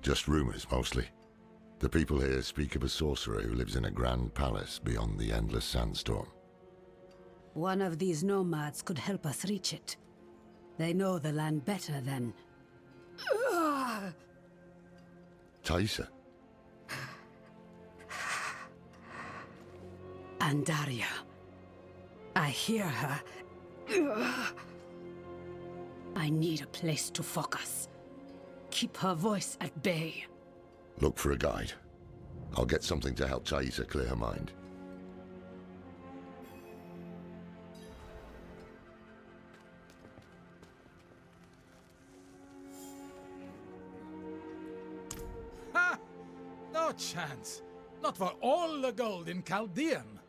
Just rumors, mostly. The people here speak of a sorcerer who lives in a grand palace beyond the endless sandstorm. One of these nomads could help us reach it. They know the land better than... Taisa? Andaria. I hear her. I need a place to focus. Keep her voice at bay. Look for a guide. I'll get something to help Taisa clear her mind. Ha! No chance. Not for all the gold in Chaldean.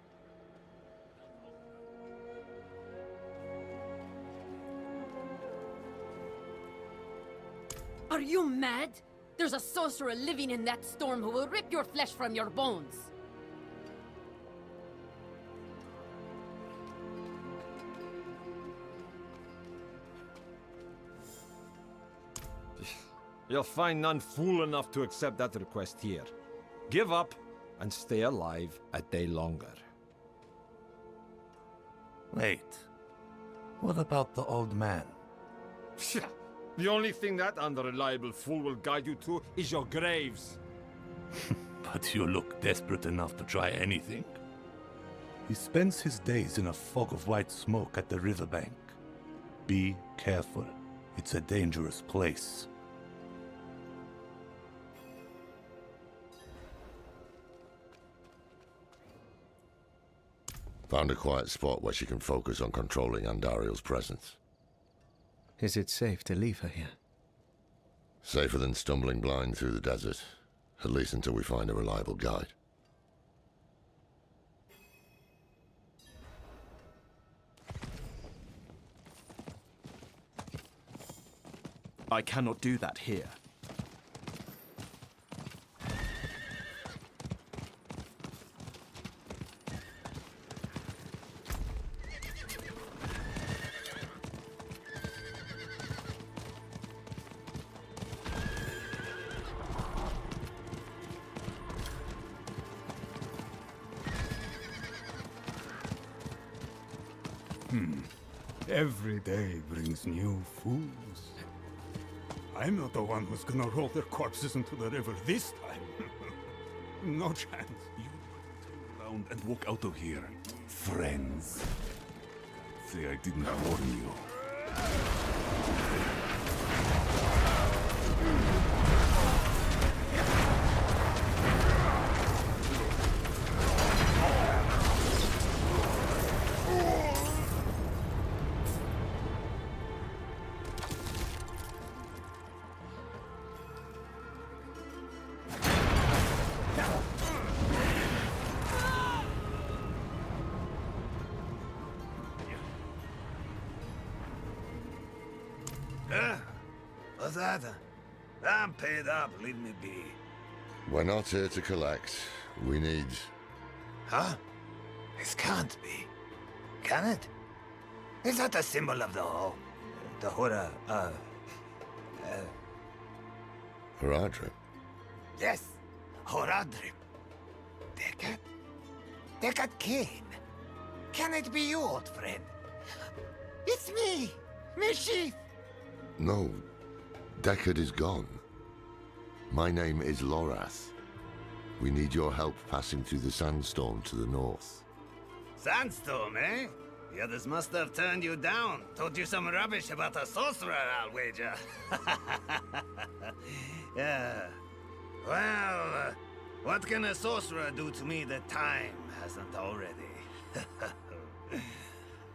Are you mad? There's a sorcerer living in that storm who will rip your flesh from your bones. You'll find none fool enough to accept that request here. Give up and stay alive a day longer. Wait. What about the old man? The only thing that unreliable fool will guide you to is your graves. But you look desperate enough to try anything. He spends his days in a fog of white smoke at the riverbank. Be careful. It's a dangerous place. Found a quiet spot where she can focus on controlling Andariel's presence. Is it safe to leave her here? Safer than stumbling blind through the desert, at least until we find a reliable guide. I cannot do that here. Every day brings new fools. I'm not the one who's gonna roll their corpses into the river this time. No chance. You turn around and walk out of here, friends. Say I didn't warn you. What's that? I'm paid up, leave me be. We're not here to collect. We need... Huh? This can't be. Can it? Is that the symbol of the Hora, Haradrim? Yes, Horadrim. Dekat Kane. Can it be you, old friend? It's me, Mischief. No, Deckard is gone. My name is Lorath. We need your help passing through the sandstorm to the north. Sandstorm, eh? The others must have turned you down. Told you some rubbish about a sorcerer, I'll wager. Yeah. Well, what can a sorcerer do to me that time hasn't already?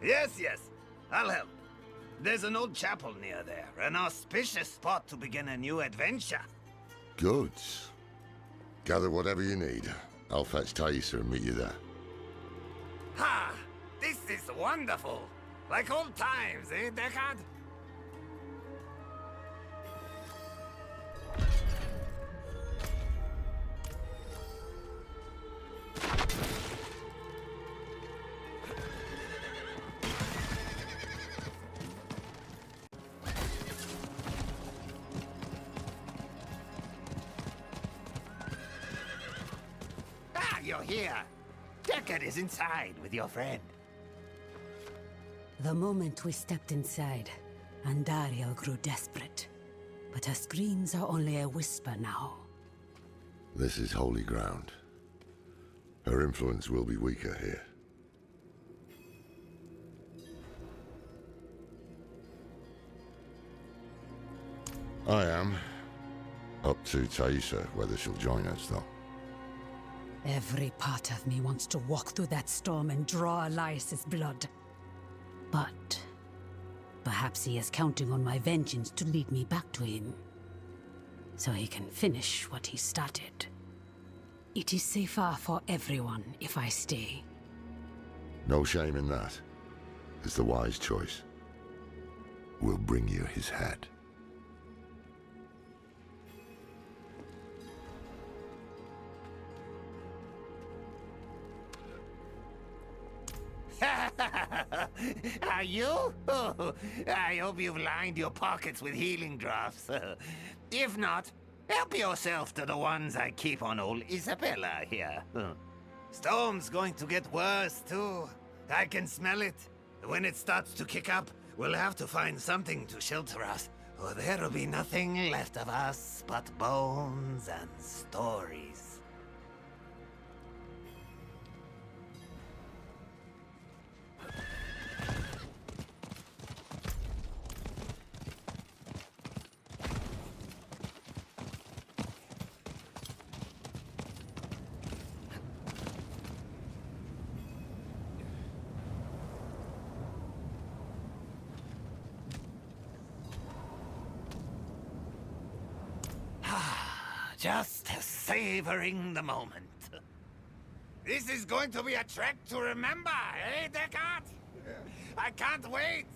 Yes, I'll help. There's an old chapel near there, an auspicious spot to begin a new adventure. Good. Gather whatever you need. I'll fetch Taisa and meet you there. Ha! This is wonderful! Like old times, eh, Deckard? you're here. Deckard is inside with your friend. The moment we stepped inside, Andariel grew desperate. But her screams are only a whisper now. This is holy ground. Her influence will be weaker here. I am. Up to Taisha, whether she'll join us, though. Every part of me wants to walk through that storm and draw Elias's blood. But perhaps he is counting on my vengeance to lead me back to him, so he can finish what he started. It is safer for everyone if I stay. No shame in that. It's the wise choice. We'll bring you his head. Are you? Oh, I hope you've lined your pockets with healing draughts. If not, help yourself to the ones I keep on old Isabella here. Storm's going to get worse, too. I can smell it. When it starts to kick up, we'll have to find something to shelter us, or there'll be nothing left of us but bones and stories. Just savoring the moment. This is going to be a trek to remember, eh, Deckard? I can't wait!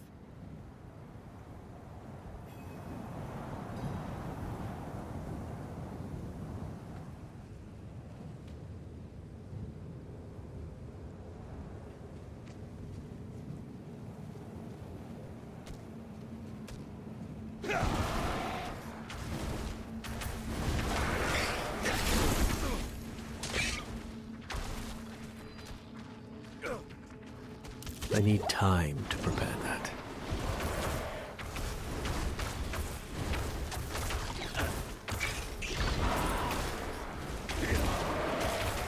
I need time to prepare that.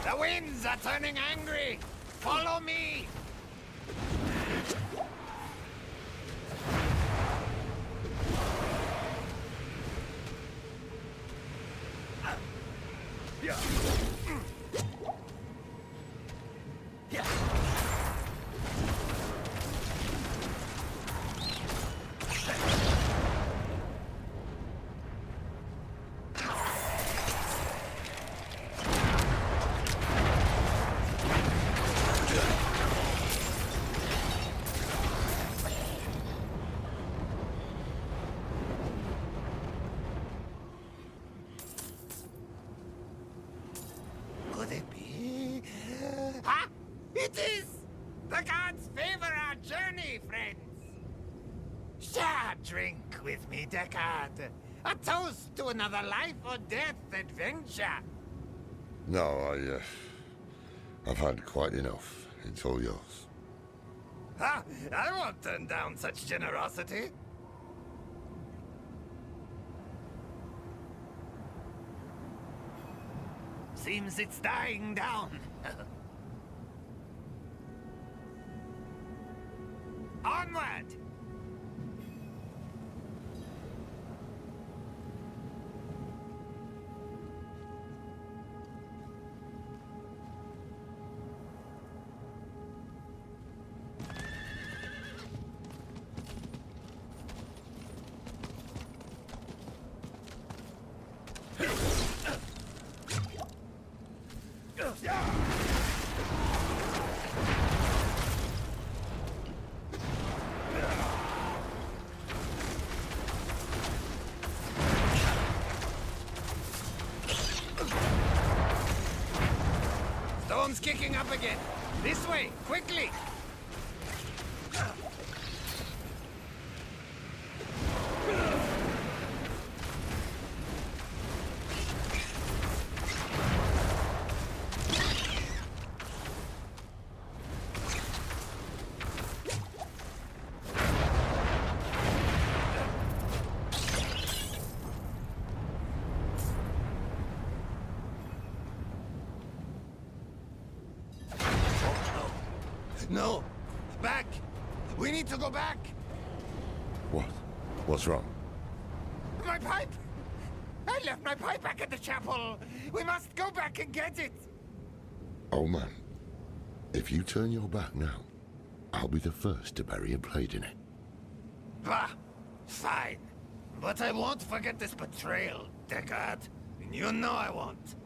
The winds are turning angry! Follow me! Could it be? Ha! It is! The gods favor our journey, friends! Share a drink with me, Deckard. A toast to another life or death adventure. No, I've had quite enough. It's all yours. Ha! I won't turn down such generosity. Seems it's dying down. Onward! Storm's kicking up again. This way, quickly! No! Back! We need to go back! What? What's wrong? My pipe! I left my pipe back at the chapel! We must go back and get it! Oh man, if you turn your back now, I'll be the first to bury a blade in it. Bah! Fine. But I won't forget this betrayal, Deckard. And you know I won't.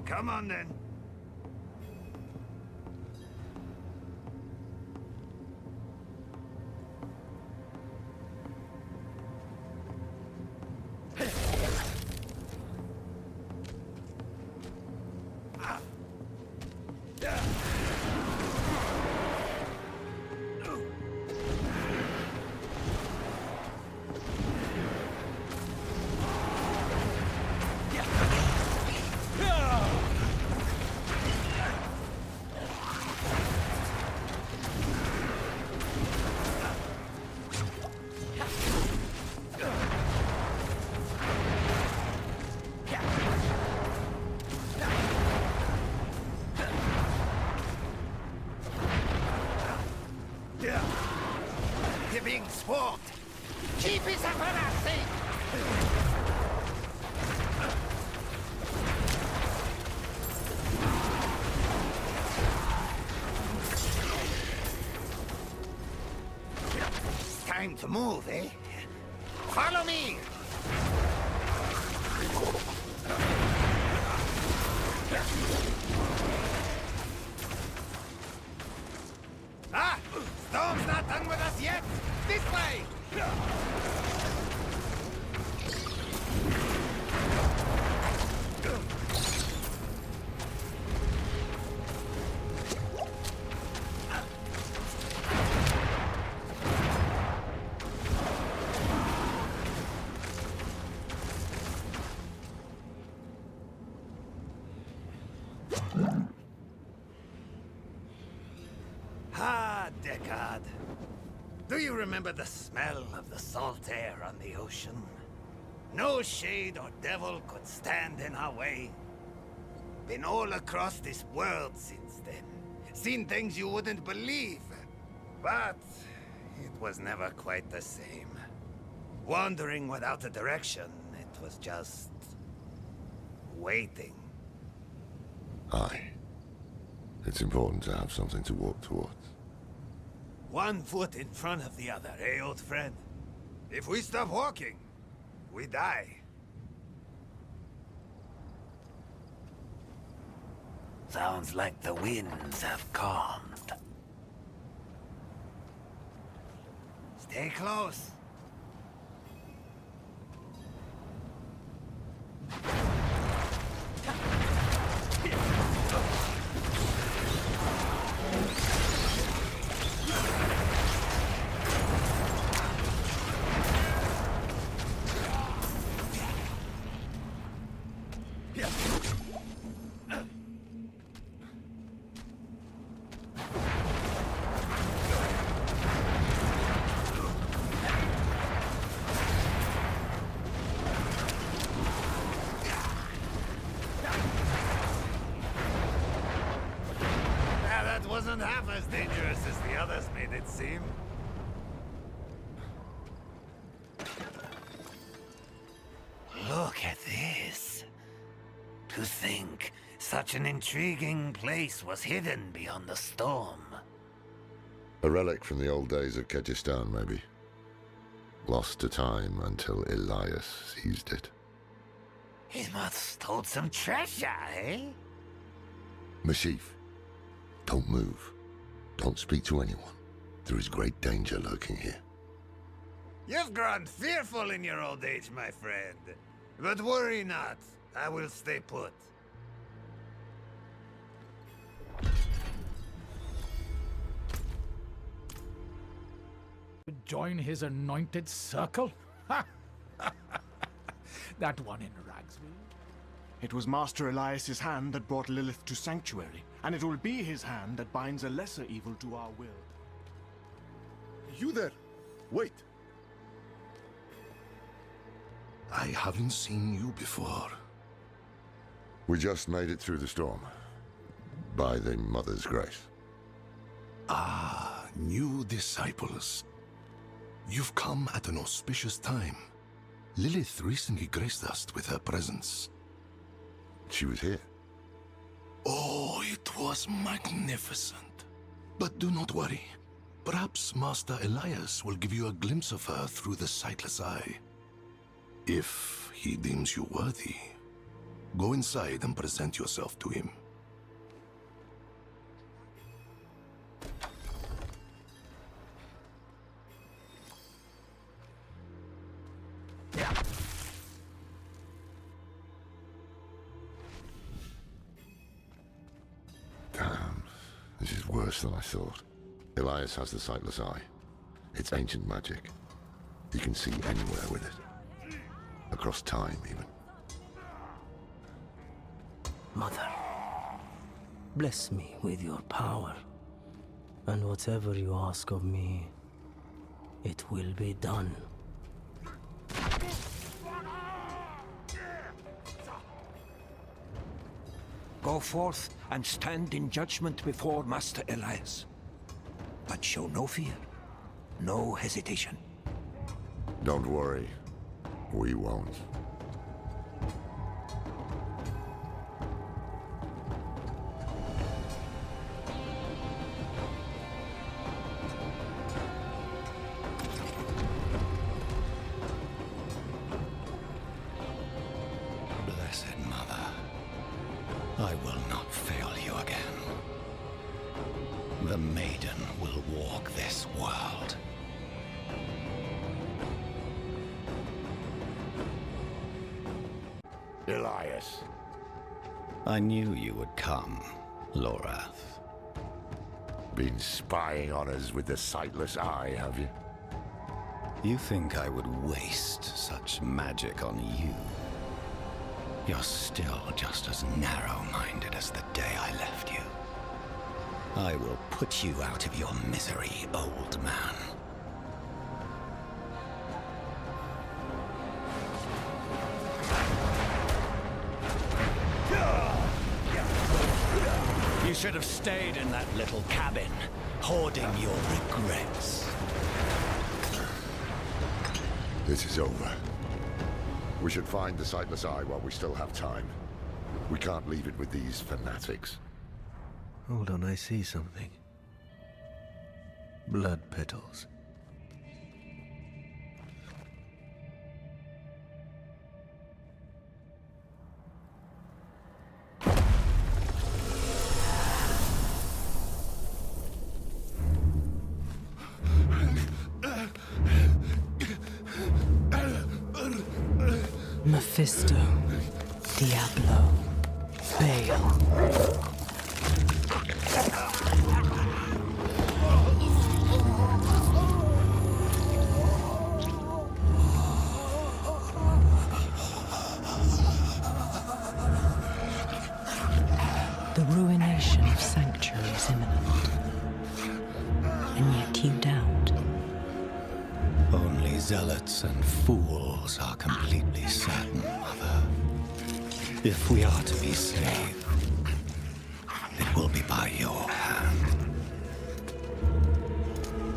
Come on then. You're being swamped. Keep his umbrella safe. Time to move, eh? Follow me. Ah! Storm's not done with us yet! This way! Ah, Deckard. Do you remember the smell of the salt air on the ocean? No shade or devil could stand in our way. Been all across this world since then. Seen things you wouldn't believe. But it was never quite the same. Wandering without a direction, it was just waiting. Aye. It's important to have something to walk towards. One foot in front of the other, eh, old friend? If we stop walking, we die. Sounds like the winds have calmed. Stay close. Wasn't half as dangerous as the others made it seem. Look at this. To think such an intriguing place was hidden beyond the storm. A relic from the old days of Kyrgyzstan, maybe. Lost to time until Elias seized it. He must hold some treasure, eh? Mashif, don't move. Don't speak to anyone. There is great danger lurking here. You've grown fearful in your old age, my friend. But worry not. I will stay put. Join his anointed circle? Ha! That one in Ragsville? It was Master Elias's hand that brought Lilith to Sanctuary, and it will be his hand that binds a lesser evil to our will. You there! Wait! I haven't seen you before. We just made it through the storm. By the Mother's grace. Ah, new disciples. You've come at an auspicious time. Lilith recently graced us with her presence. She was here. Oh, it was magnificent. But do not worry. Perhaps Master Elias will give you a glimpse of her through the sightless eye. If he deems you worthy, go inside and present yourself to him. Damn, this is worse than I thought. Elias has the sightless eye. It's ancient magic. He can see anywhere with it. Across time, even. Mother, bless me with your power, and whatever you ask of me, it will be done. Go forth and stand in judgment before Master Elias. But show no fear, no hesitation. Don't worry. We won't. Blessed Mother, I will not fail you again. The maiden will walk this world. Elias. I knew you would come, Lorath. Been spying on us with the sightless eye, have you? You think I would waste such magic on you? You're still just as narrow-minded as the day I left you. I will put you out of your misery, old man. You should have stayed in that little cabin, hoarding your regrets. This is over. We should find the sightless eye while we still have time. We can't leave it with these fanatics. Hold on, I see something. Blood petals. Mephisto, Diablo, Baal. The ruination of Sanctuary is imminent. And yet you doubt. Only zealots and fools are completely certain, Mother. If we are to be saved, it will be by your hand.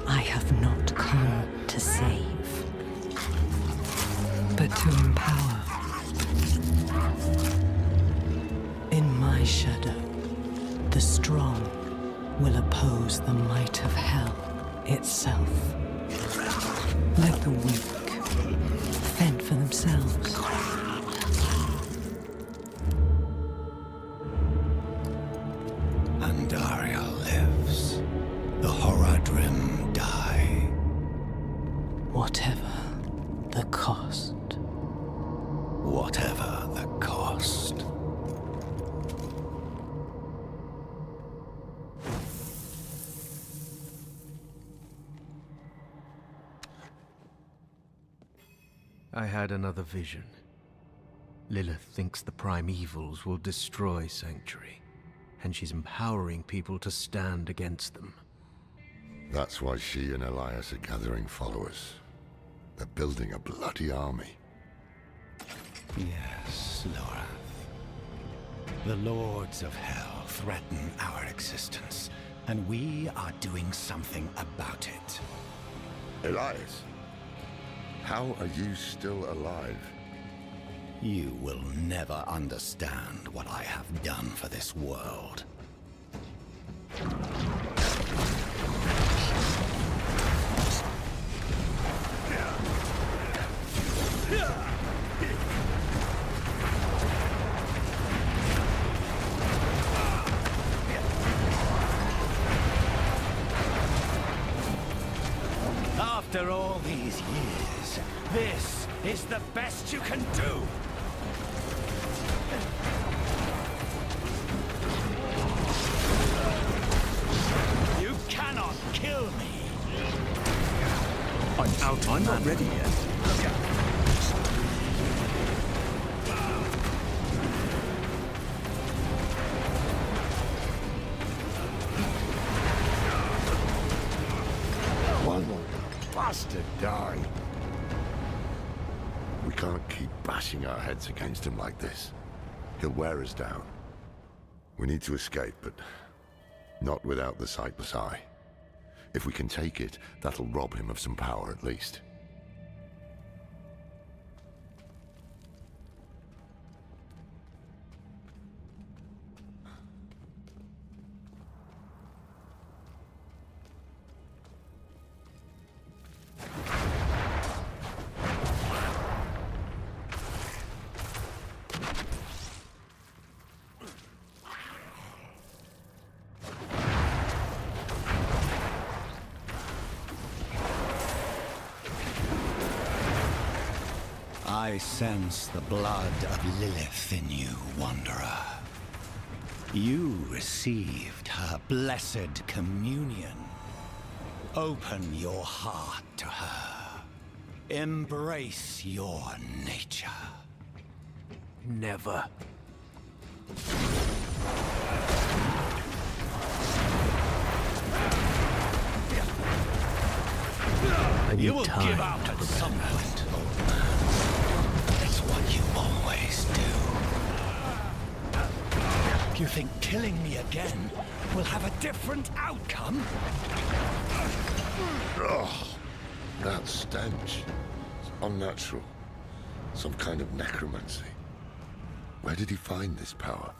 I have not come to save, but to empower. In my shadow, the strong will oppose the might of hell itself. Let the weak fend for themselves. Andaria lives. The Horadrim die. Whatever the cost. Whatever the cost. I had another vision. Lilith thinks the primevals will destroy Sanctuary, and she's empowering people to stand against them. That's why she and Elias are gathering followers. They're building a bloody army. The Lords of Hell threaten our existence, and we are doing something about it. Elias, how are you still alive? You will never understand what I have done for this world. After all these years, this is the best you can do! You cannot kill me! I'm not ready yet. One more bastard die. We can't keep bashing our heads against him like this. He'll wear us down. We need to escape, but not without the sightless eye. If we can take it, that'll rob him of some power at least. I sense the blood of Lilith in you, Wanderer. You received her blessed communion. Open your heart to her. Embrace your nature. Never. You will give up at some point, old man. It's what you always do. You think killing me again will have a different outcome? Ugh, that stench. It's unnatural. Some kind of necromancy. Where did he find this power?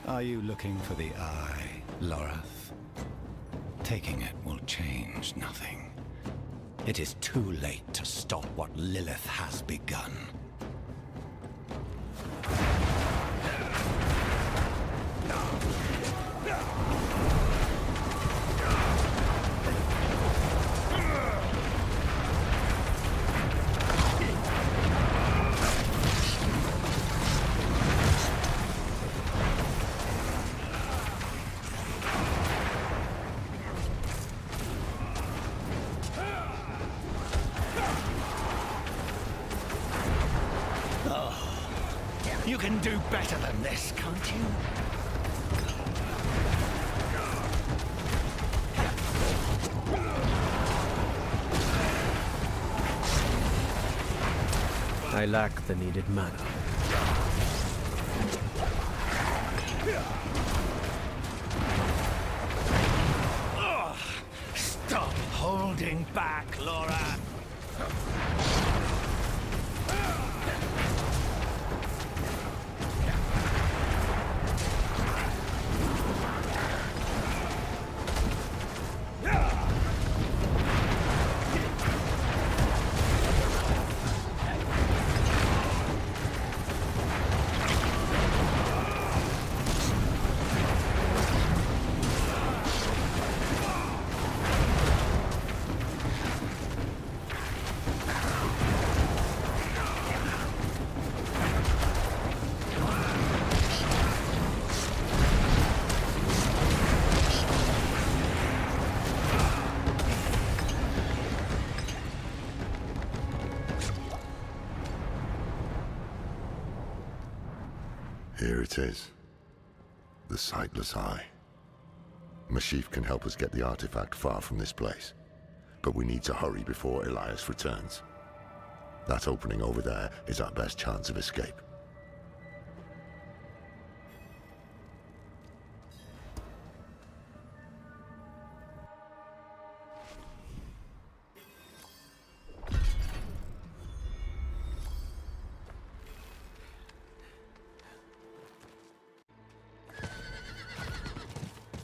Are you looking for the eye, Lorath? Taking it will change nothing. It is too late to stop what Lilith has begun. You can do better than this, can't you? I lack the needed mana. Stop holding back, Laura! Here it is. The Sightless Eye. Mashif can help us get the artifact far from this place. But we need to hurry before Elias returns. That opening over there is our best chance of escape.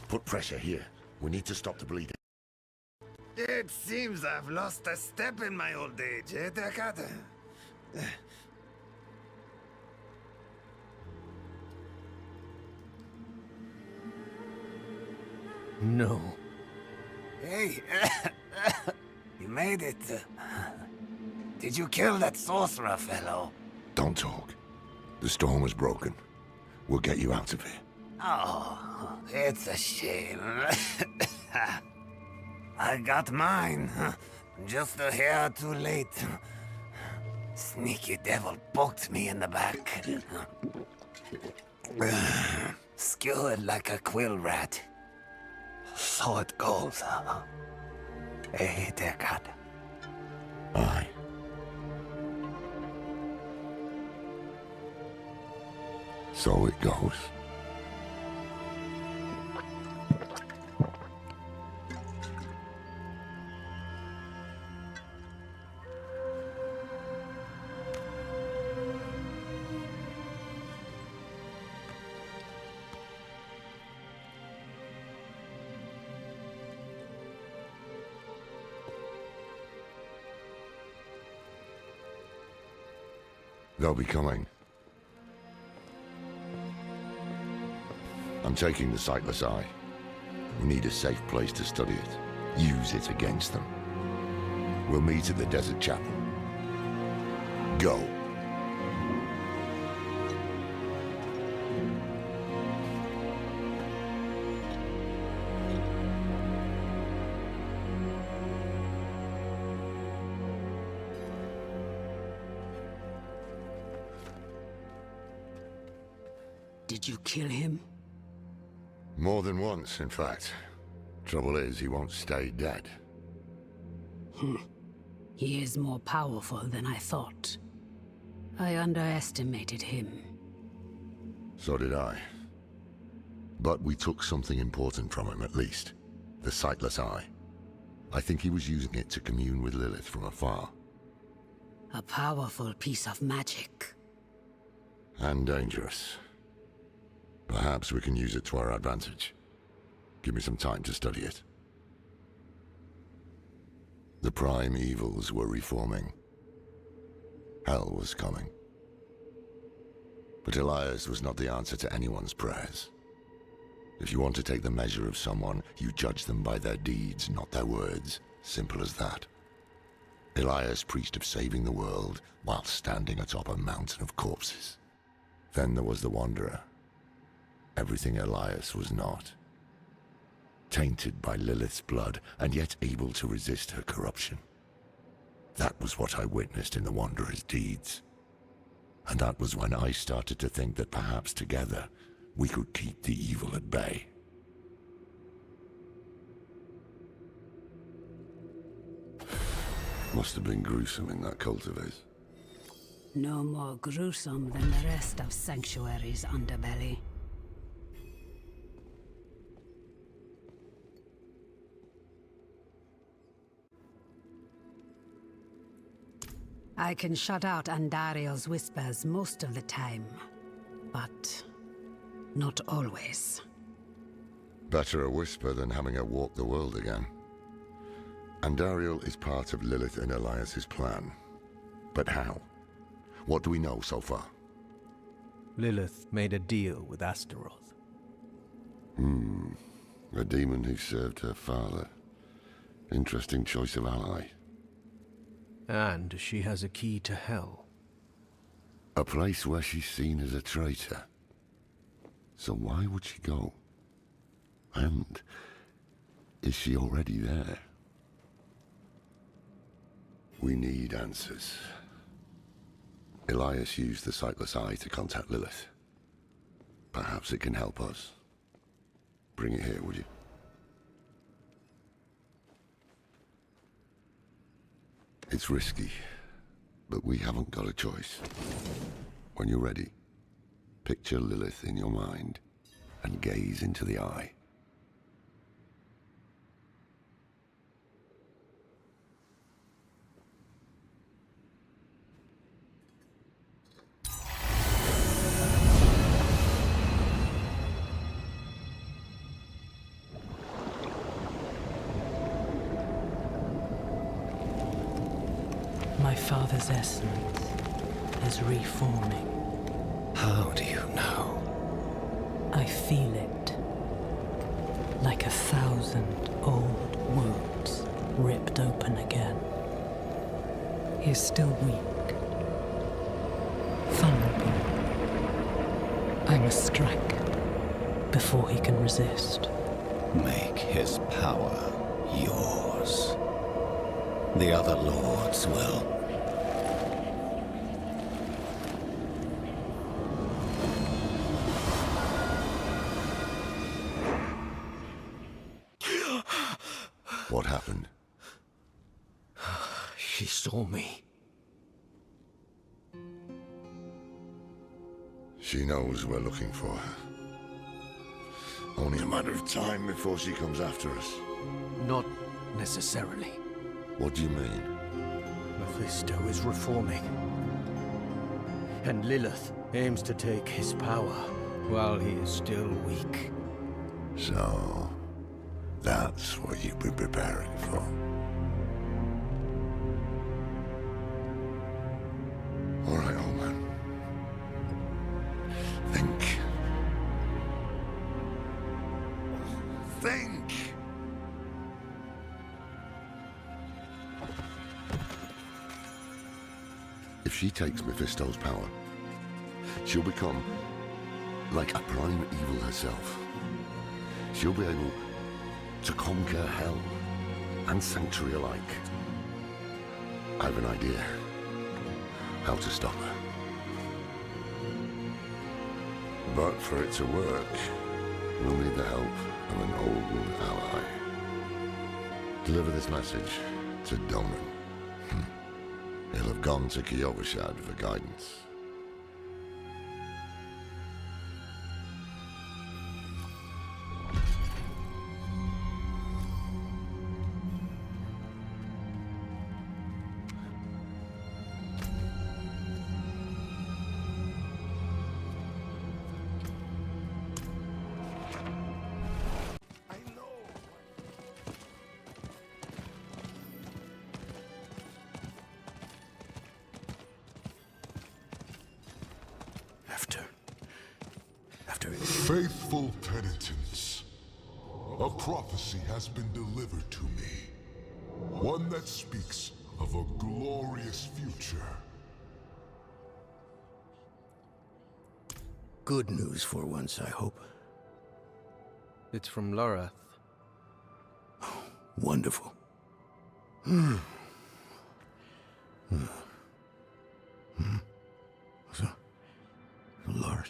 Put pressure here. We need to stop the bleeding. It seems I've lost a step in my old age, eh, Deckard? No. Hey, you made it. Did you kill that sorcerer fellow? Don't talk. The storm was broken. We'll get you out of here. Oh, it's a shame. I got mine. Just a hair too late. Sneaky devil poked me in the back. Skewered like a quill rat. So it goes. Hey, Deckard. Aye. So it goes. They'll be coming. I'm taking the Sightless Eye. We need a safe place to study it. Use it against them. We'll meet at the Desert Chapel. Go. Did you kill him? More than once, in fact. Trouble is, he won't stay dead. He is more powerful than I thought. I underestimated him. So did I. But we took something important from him, at least. The Sightless Eye. I think he was using it to commune with Lilith from afar. A powerful piece of magic. And dangerous. Perhaps we can use it to our advantage. Give me some time to study it. The prime evils were reforming. Hell was coming. But Elias was not the answer to anyone's prayers. If you want to take the measure of someone, you judge them by their deeds, not their words. Simple as that. Elias preached of saving the world while standing atop a mountain of corpses. Then there was the Wanderer. Everything Elias was not. Tainted by Lilith's blood, and yet able to resist her corruption. That was what I witnessed in the Wanderer's deeds. And that was when I started to think that perhaps together, we could keep the evil at bay. Must have been gruesome in that cult of his. No more gruesome than the rest of Sanctuary's underbelly. I can shut out Andariel's whispers most of the time, but not always. Better a whisper than having her walk the world again. Andariel is part of Lilith and Elias's plan. But how? What do we know so far? Lilith made a deal with Astaroth. A demon who served her father. Interesting choice of ally. And she has a key to Hell. A place where she's seen as a traitor. So why would she go? And is she already there? We need answers. Elias used the Sightless Eye to contact Lilith. Perhaps it can help us. Bring it here, would you? It's risky, but we haven't got a choice. When you're ready, picture Lilith in your mind and gaze into the eye. My father's essence is reforming. How do you know? I feel it. Like 1,000 old wounds ripped open again. He's still weak. Vulnerable. I must strike before he can resist. Make his power yours. The other lords will. What happened? She saw me. She knows we're looking for her. Only a matter of time before she comes after us. Not necessarily. What do you mean? Mephisto is reforming. And Lilith aims to take his power while he is still weak. So, that's what you've been preparing for. All right, old man. Think. Think! If she takes Mephisto's power, she'll become like a prime evil herself. She'll be able to conquer hell and sanctuary alike. I have an idea how to stop her. But for it to work, we'll need the help of an old ally. Deliver this message to Doman. He'll have gone to Kyovashad for guidance. Faithful penitents, a prophecy has been delivered to me. One that speaks of a glorious future. Good news for once, I hope. It's from Lorath. Wonderful. So, Lord.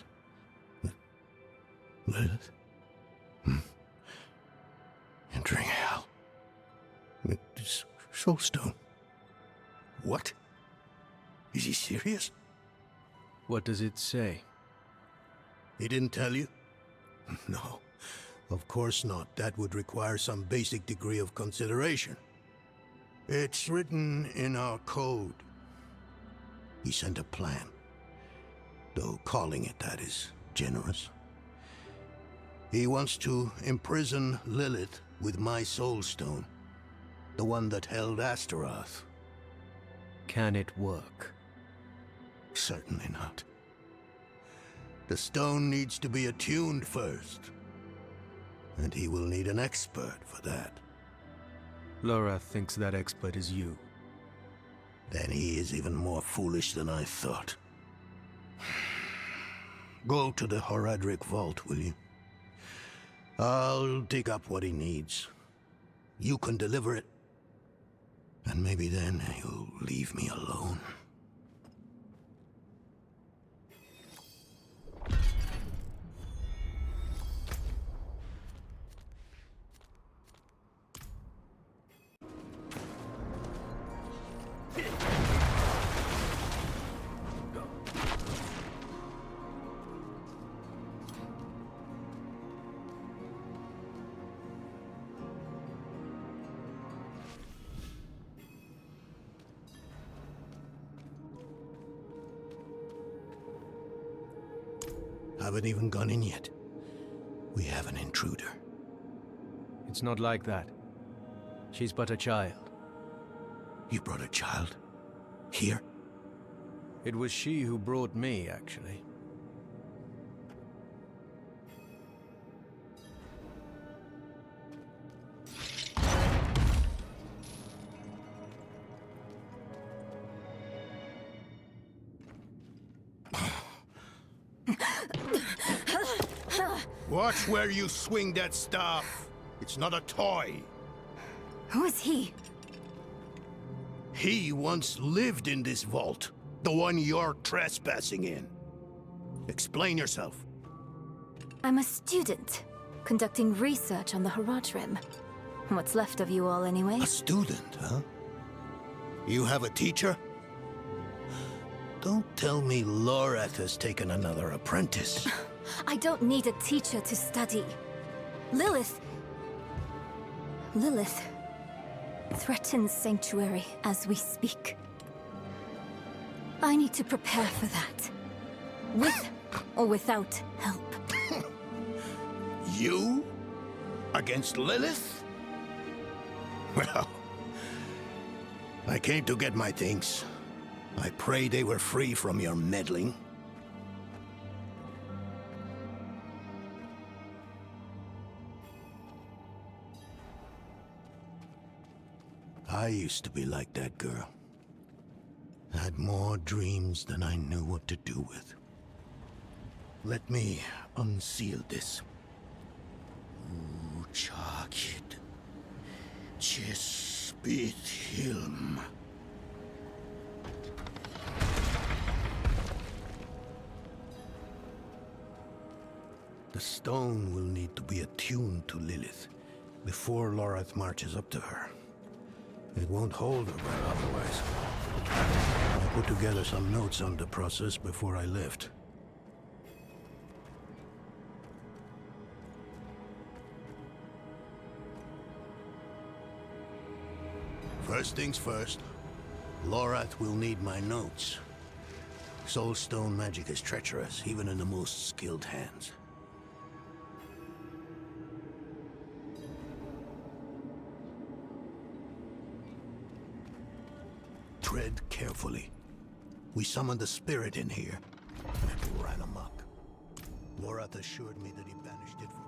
Lilith? Entering hell. This soulstone. What? Is he serious? What does it say? He didn't tell you? No, of course not. That would require some basic degree of consideration. It's written in our code. He sent a plan. Though calling it that is generous. He wants to imprison Lilith with my soulstone. The one that held Astaroth. Can it work? Certainly not. The stone needs to be attuned first. And he will need an expert for that. Lorath thinks that expert is you. Then he is even more foolish than I thought. Go to the Horadric vault, will you? I'll dig up what he needs. You can deliver it. And maybe then he'll leave me alone. Haven't even gone in yet. We have an intruder. It's not like that. She's but a child. You brought a child? Here? It was she who brought me, actually. Watch where you swing that staff. It's not a toy. Who is he? He once lived in this vault. The one you're trespassing in. Explain yourself. I'm a student, conducting research on the Haraj Rim. What's left of you all, anyway? A student, huh? You have a teacher? Don't tell me Lorath has taken another apprentice. I don't need a teacher to study. Lilith threatens Sanctuary as we speak. I need to prepare for that. With or without help. You? Against Lilith? Well, I came to get my things. I pray they were free from your meddling. I used to be like that girl. Had more dreams than I knew what to do with. Let me unseal this. Uchakid. Chespit Hilm. The stone will need to be attuned to Lilith before Lorath marches up to her. It won't hold her well otherwise. I put together some notes on the process before I left. First things first, Lorath will need my notes. Soulstone magic is treacherous, even in the most skilled hands. Tread carefully. We summoned the spirit in here, and it ran amok. Lorath assured me that he banished it from...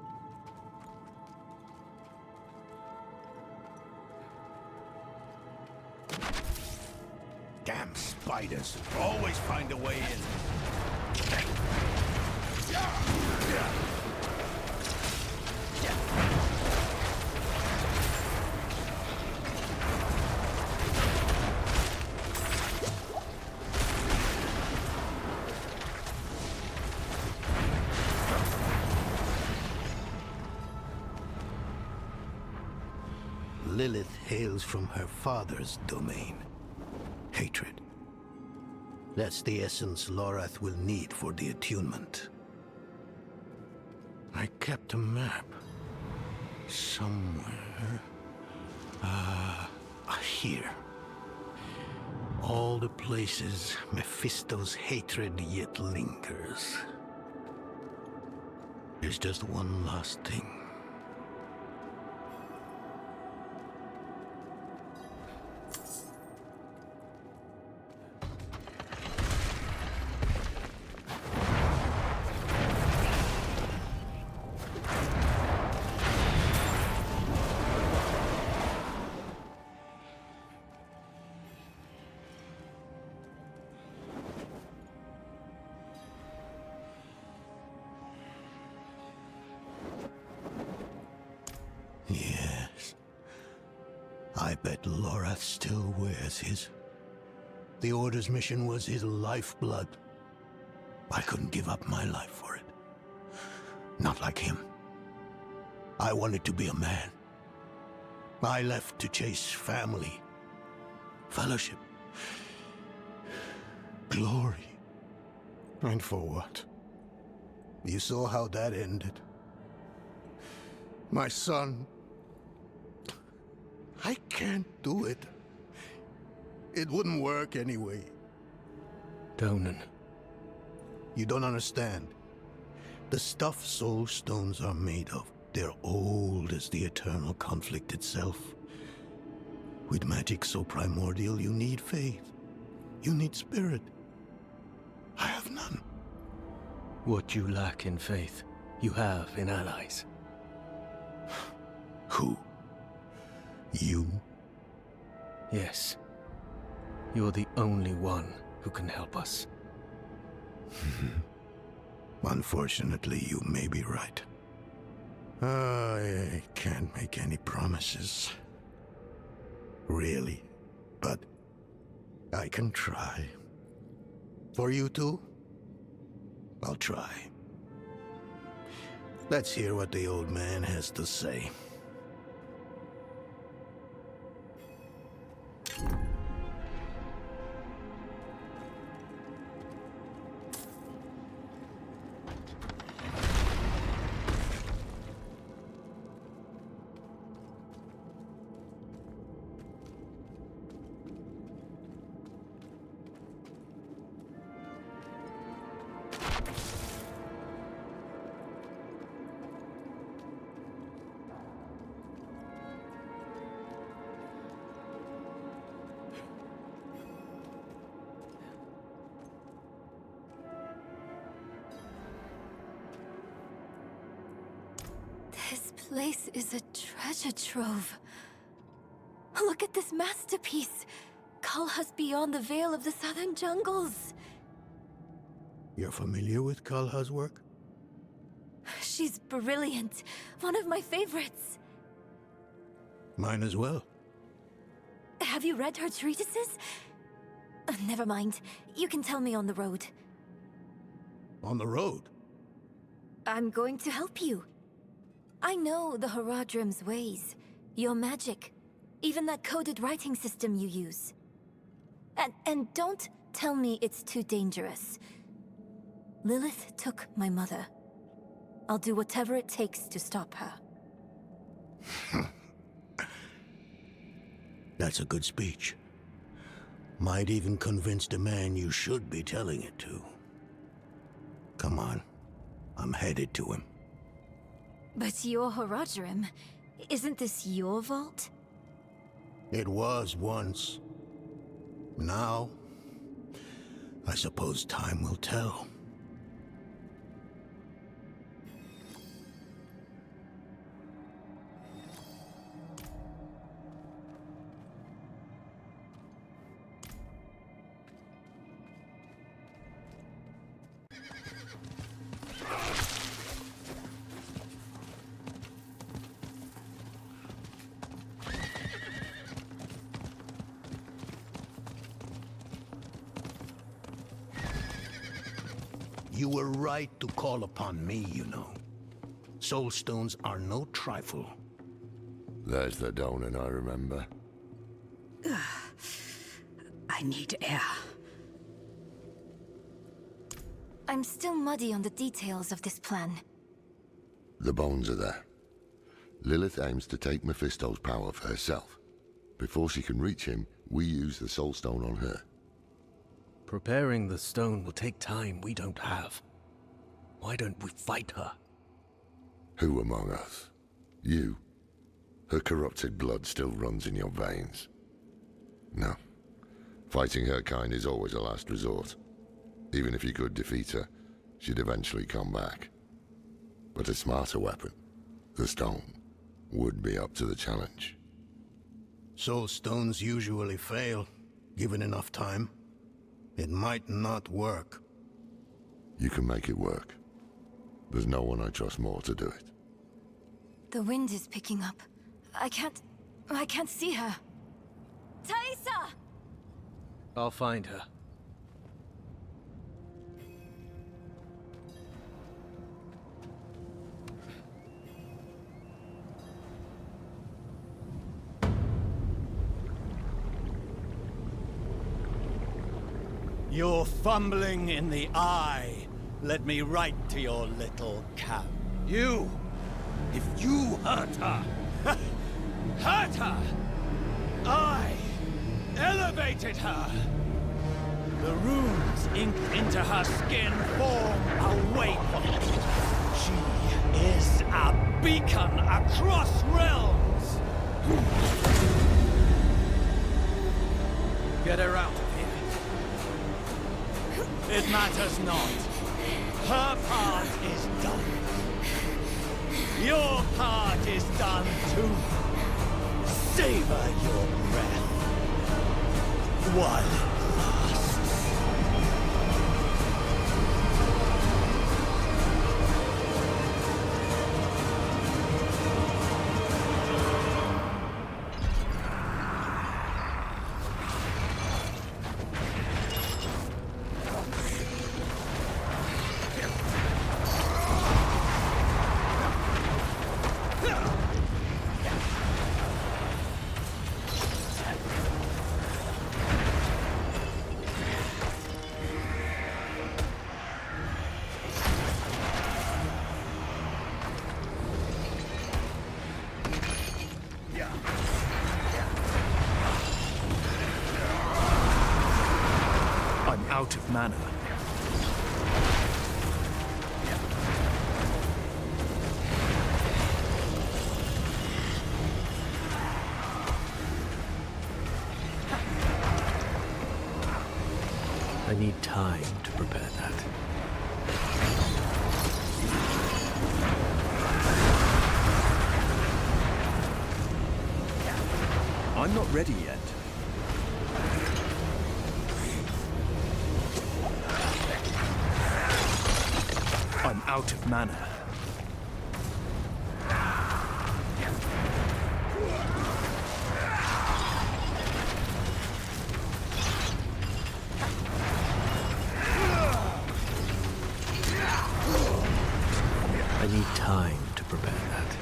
Damn spiders! Always find a way in. Lilith hails from her father's domain. Hatred. That's the essence Lorath will need for the attunement. I kept a map. Somewhere. Here. All the places Mephisto's hatred yet lingers. There's just one last thing. Yes. I bet Lorath still wears his. The Order's mission was his lifeblood. I couldn't give up my life for it. Not like him. I wanted to be a man. I left to chase family, fellowship, glory. And for what? You saw how that ended. My son. I can't do it. It wouldn't work anyway. Donan. You don't understand. The stuff soul stones are made of, they're old as the eternal conflict itself. With magic so primordial, you need faith. You need spirit. I have none. What you lack in faith, you have in allies. Who? You? Yes. You're the only one who can help us. Unfortunately, you may be right. I can't make any promises. Really. But I can try. For you two, I'll try. Let's hear what the old man has to say. This place is a treasure trove. Look at this masterpiece. Kalha's beyond the veil of the southern jungles. You're familiar with Kalha's work? She's brilliant. One of my favorites. Mine as well. Have you read her treatises? Never mind. You can tell me on the road. On the road? I'm going to help you. I know the Haradrim's ways, your magic, even that coded writing system you use. And don't tell me it's too dangerous. Lilith took my mother. I'll do whatever it takes to stop her. That's a good speech. Might even convince the man you should be telling it to. Come on, I'm headed to him. But you're Haradrim. Isn't this your vault? It was once. Now, I suppose time will tell. You were right to call upon me, you know. Soul stones are no trifle. There's the Donan I remember. I need air. I'm still muddy on the details of this plan. The bones are there. Lilith aims to take Mephisto's power for herself. Before she can reach him, we use the Soul Stone on her. Preparing the stone will take time we don't have. Why don't we fight her? Who among us? You. Her corrupted blood still runs in your veins. No. Fighting her kind is always a last resort. Even if you could defeat her, she'd eventually come back. But a smarter weapon, the stone, would be up to the challenge. Soul stones usually fail, given enough time. It might not work. You can make it work. There's no one I trust more to do it. The wind is picking up. I can't see her. Thaisa! I'll find her. You're fumbling in the eye. Let me write to your little camp. You! If you hurt her! Hurt her! I elevated her! The runes inked into her skin form a waypoint. She is a beacon across realms! Get her out of here. It matters not. Her part is done. Your part is done too. Savor your breath while it lasts. I'm out of mana. I need time to prepare that. I'm not ready yet. I'm out of mana. I need time to prepare that.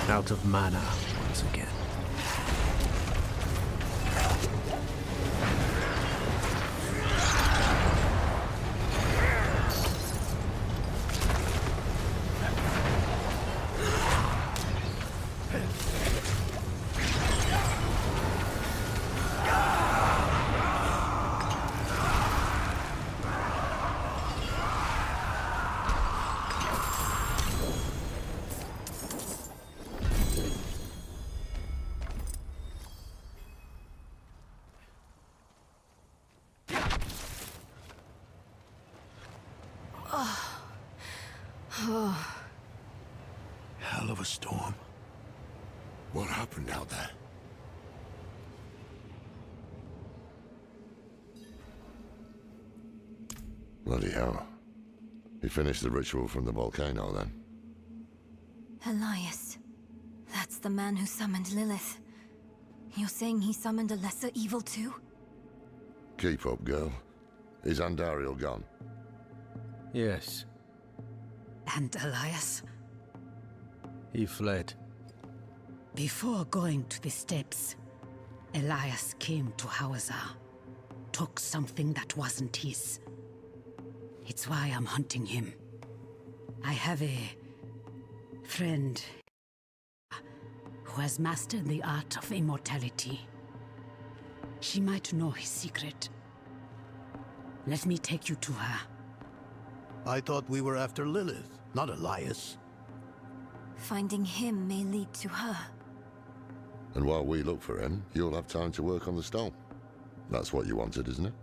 Out of mana once again. Hell of a storm. What happened out there? Bloody hell. He finished the ritual from the volcano then. Elias. That's the man who summoned Lilith. You're saying he summoned a lesser evil too? Keep up, girl. Is Andariel gone? Yes, And Elias? he fled. Before going to the steps, Elias came to Hawazar, took something that wasn't his. It's why I'm hunting him. I have a friend who has mastered the art of immortality. She might know his secret. Let me take you to her. I thought we were after Lilith, not Elias. Finding him may lead to her. And while we look for him, you'll have time to work on the stone. That's what you wanted, isn't it?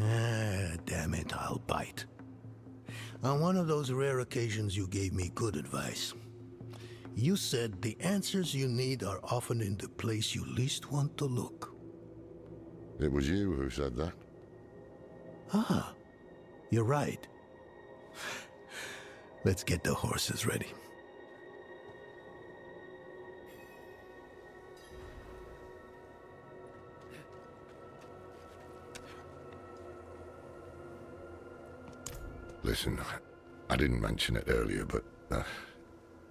Ah, damn it, I'll bite. On one of those rare occasions you gave me good advice. You said the answers you need are often in the place you least want to look. It was you who said that. Ah, you're right. Let's get the horses ready. Listen, I didn't mention it earlier, but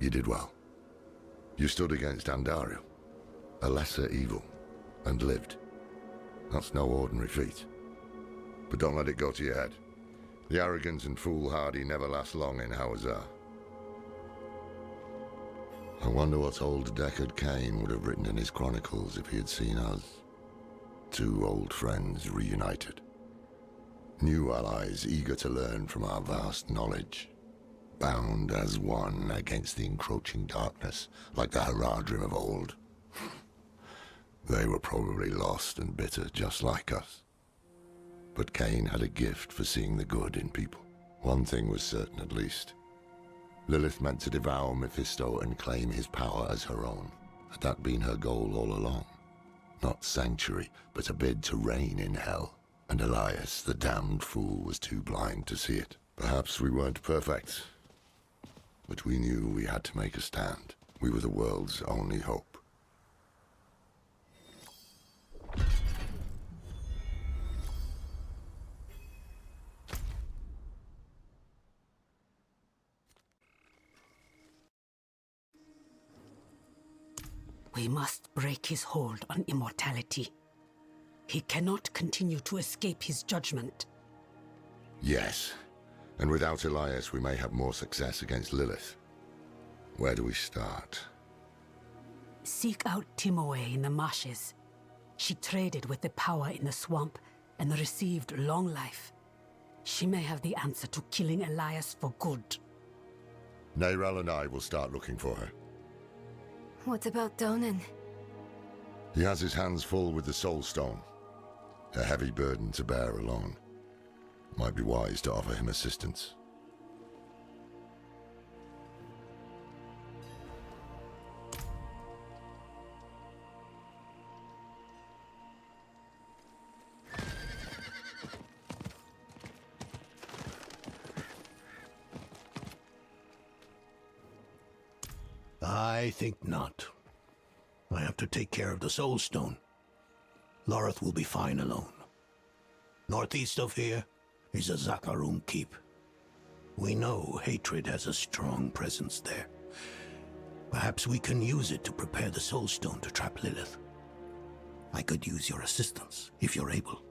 you did well. You stood against Andariel, a lesser evil, and lived. That's no ordinary feat. But don't let it go to your head. The arrogance and foolhardy never last long in Hawazar. I wonder what old Deckard Cain would have written in his chronicles if he had seen us. Two old friends reunited. New allies eager to learn from our vast knowledge. Bound as one against the encroaching darkness, like the Haradrim of old. They were probably lost and bitter, just like us. But Cain had a gift for seeing the good in people. One thing was certain, at least. Lilith meant to devour Mephisto and claim his power as her own. Had that been her goal all along? Not sanctuary, but a bid to reign in hell. And Elias, the damned fool, was too blind to see it. Perhaps we weren't perfect, but we knew we had to make a stand. We were the world's only hope. We must break his hold on immortality. He cannot continue to escape his judgment. Yes, and without Elias we may have more success against Lilith. Where do we start? Seek out Timoe in the marshes. She traded with the power in the swamp and received long life. She may have the answer to killing Elias for good. Neyrel and I will start looking for her. What about Donan? He has his hands full with the Soul Stone. A heavy burden to bear alone. Might be wise to offer him assistance. I think not. I have to take care of the Soul Stone. Loreth will be fine alone. Northeast of here is a Zakarum keep. We know hatred has a strong presence there. Perhaps we can use it to prepare the Soul Stone to trap Lilith. I could use your assistance, if you're able.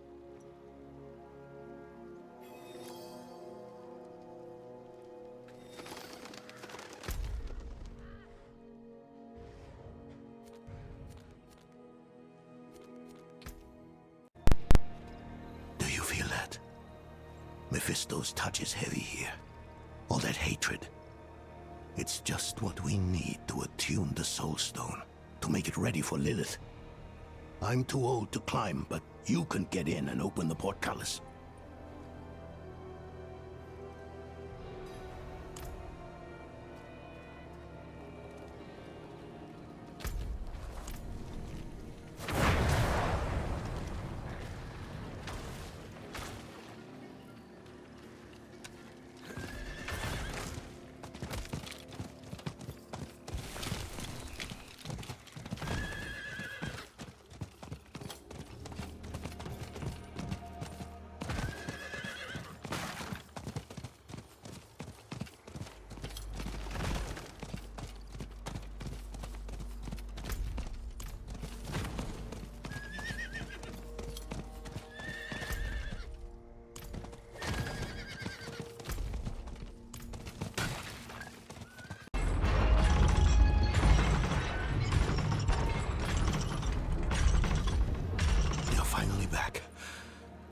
Mephisto's touch is heavy here. All that hatred. It's just what we need to attune the Soul Stone, to make it ready for Lilith. I'm too old to climb, but you can get in and open the portcullis.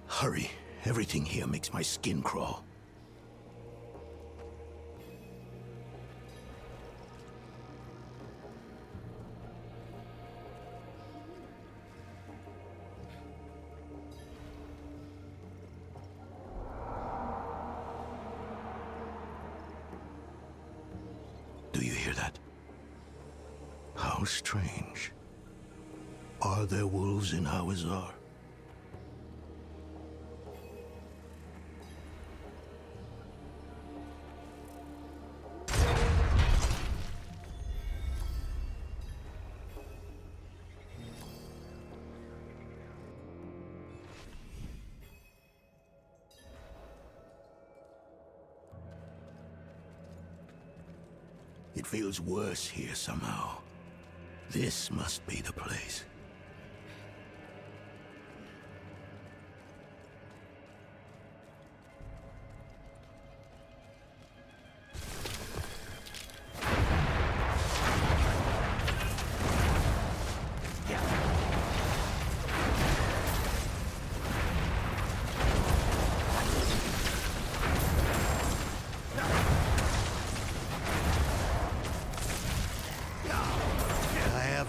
Hurry. Everything here makes my skin crawl. Do you hear that? How strange. Are there wolves in Hawazar? It feels worse here somehow. This must be the place.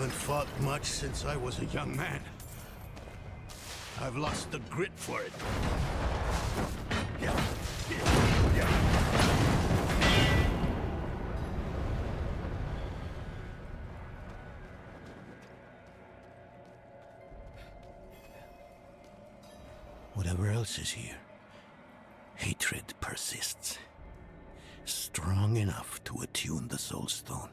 Fought much since I was a young man. I've lost the grit for it. Whatever else is here, hatred persists. Strong enough to attune the Soul Stone.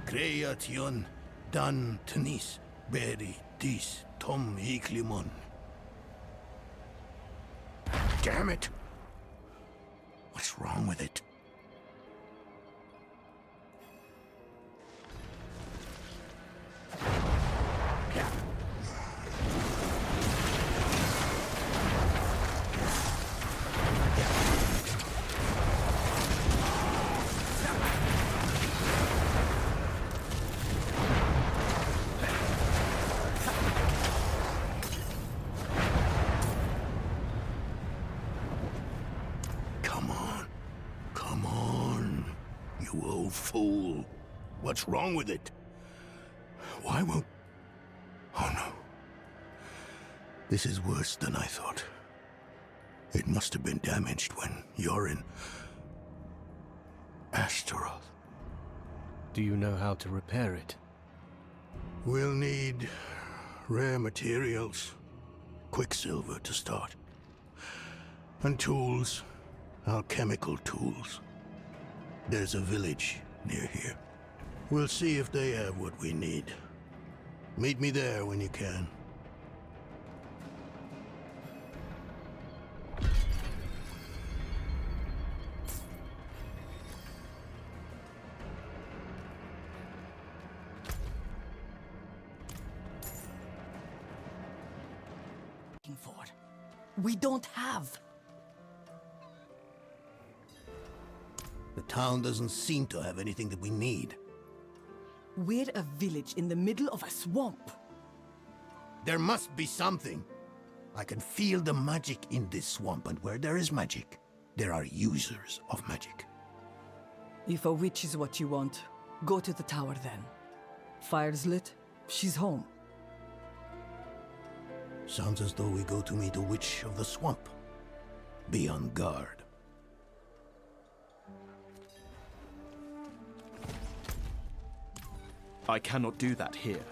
Creation dan tenis beri dis tom hiklimon. Damn it! What's wrong with it? Fool. What's wrong with it? Why won't... Oh no. This is worse than I thought. It must have been damaged when you're in... Astaroth. Do you know how to repair it? We'll need rare materials. Quicksilver to start. And tools. Alchemical tools. There's a village near here. We'll see if they have what we need. Meet me there when you can. For. We don't have. The town doesn't seem to have anything that we need. We're a village in the middle of a swamp. There must be something. I can feel the magic in this swamp, and where there is magic, there are users of magic. If a witch is what you want, go to the tower then. Fire's lit, she's home. Sounds as though we go to meet a witch of the swamp. Be on guard. I cannot do that here.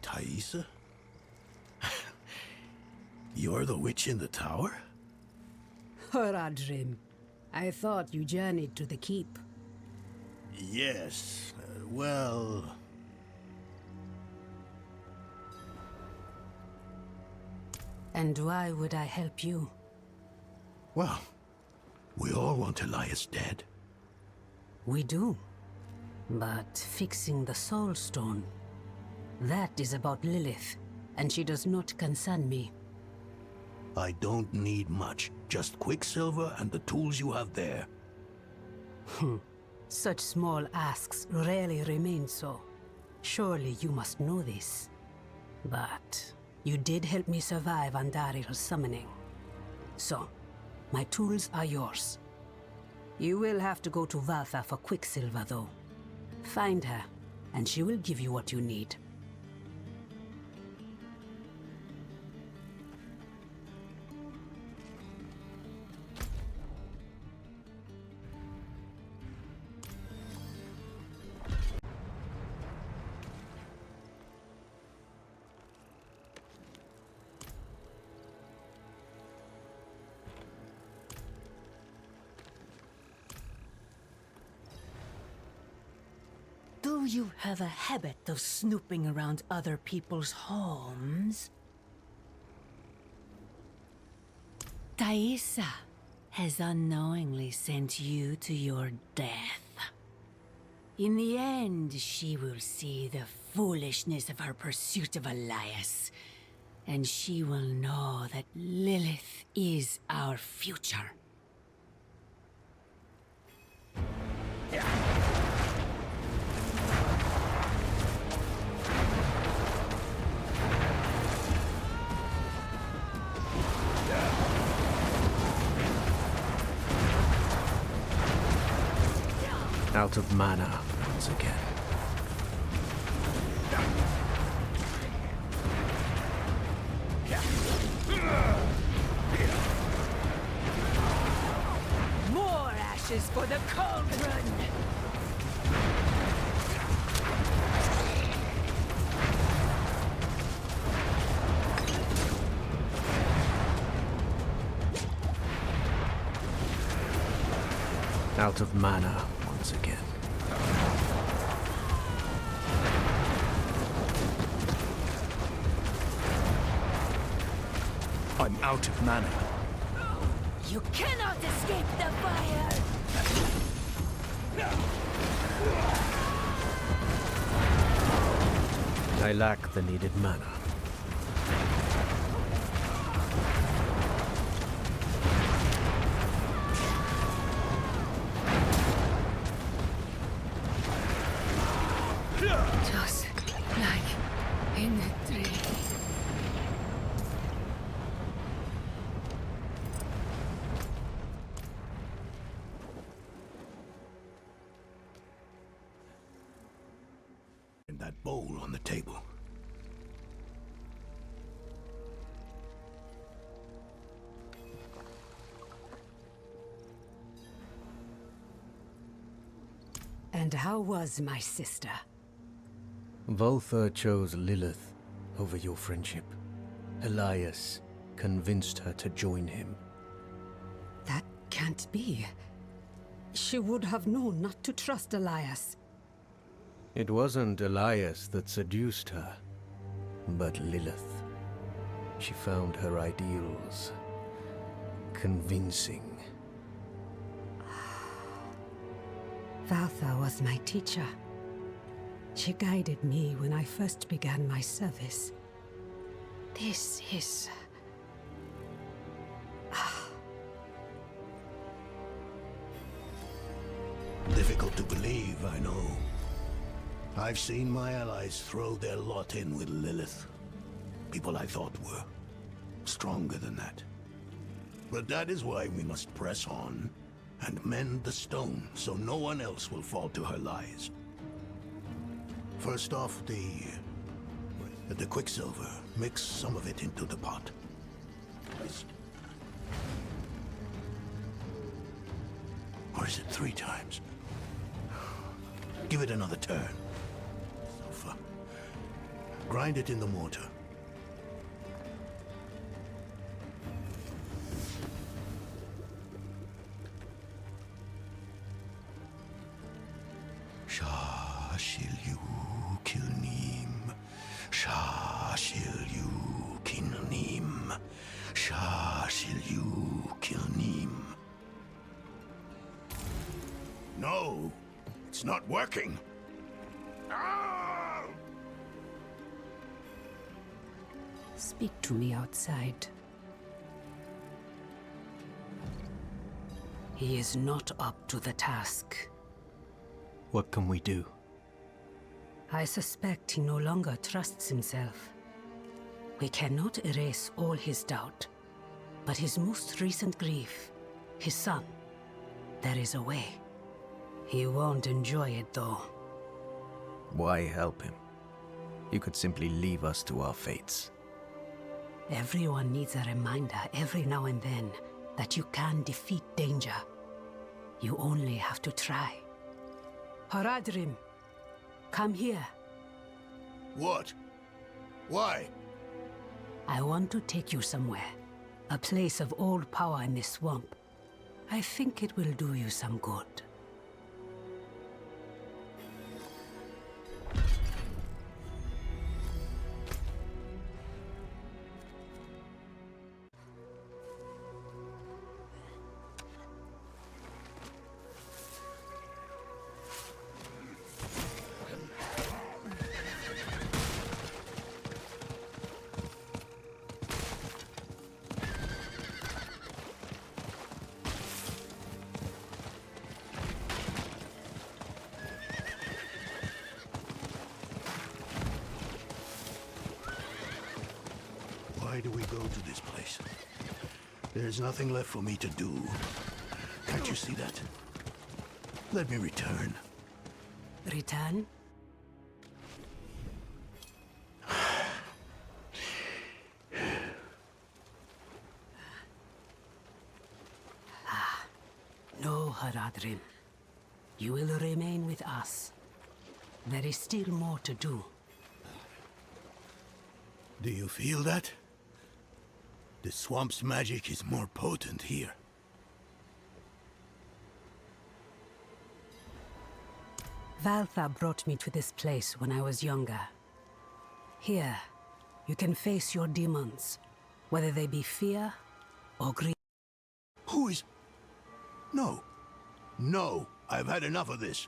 Thaisa? You're the witch in the tower? Horadrim, I thought you journeyed to the keep. Yes, well... And why would I help you? Well, we all want Elias dead. We do. But fixing the Soul Stone, that is about Lilith, and she does not concern me. I don't need much, just Quicksilver and the tools you have there. Such small asks rarely remain so. Surely you must know this. But you did help me survive Andaril's summoning. So, my tools are yours. You will have to go to Valtha for Quicksilver, though. Find her, and she will give you what you need. you have a habit of snooping around other people's homes? Thaisa has unknowingly sent you to your death. In the end, she will see the foolishness of her pursuit of Elias, and she will know that Lilith is our future. Out of mana once again. More ashes for the cauldron! Out of mana once again. I'm out of mana. You cannot escape the fire! I lack the needed mana. Just like in the dream. And that bowl on the table. And how was my sister? Volther chose Lilith over your friendship. Elias convinced her to join him. That can't be. She would have known not to trust Elias. It wasn't Elias that seduced her, but Lilith. She found her ideals convincing. Valtha was my teacher. She guided me when I first began my service. This is... Difficult to believe, I know. I've seen my allies throw their lot in with Lilith. People I thought were stronger than that. But that is why we must press on and mend the stone so no one else will fall to her lies. First off, the quicksilver. Mix some of it into the pot. Or is it 3 times? Give it another turn. Sofa. Grind it in the mortar. Shah shil you kilnim. Shah shil you kilnim. Shah shil you kilnim. No, it's not working. Speak to me outside. He is not up to the task. What can we do? I suspect he no longer trusts himself. We cannot erase all his doubt, but his most recent grief, his son, there is a way. He won't enjoy it, though. Why help him? You could simply leave us to our fates. Everyone needs a reminder every now and then that you can defeat danger. You only have to try. Haradrim, come here. What? Why? I want to take you somewhere. A place of old power in this swamp. I think it will do you some good. do we go to this place? There's nothing left for me to do. Can't you see that? Let me return. Return? No, Haradrim. You will remain with us. There is still more to do. Do you feel that? The swamp's magic is more potent here. Valtha brought me to this place when I was younger. Here, you can face your demons, whether they be fear or greed. Who is... No. No, I've had enough of this.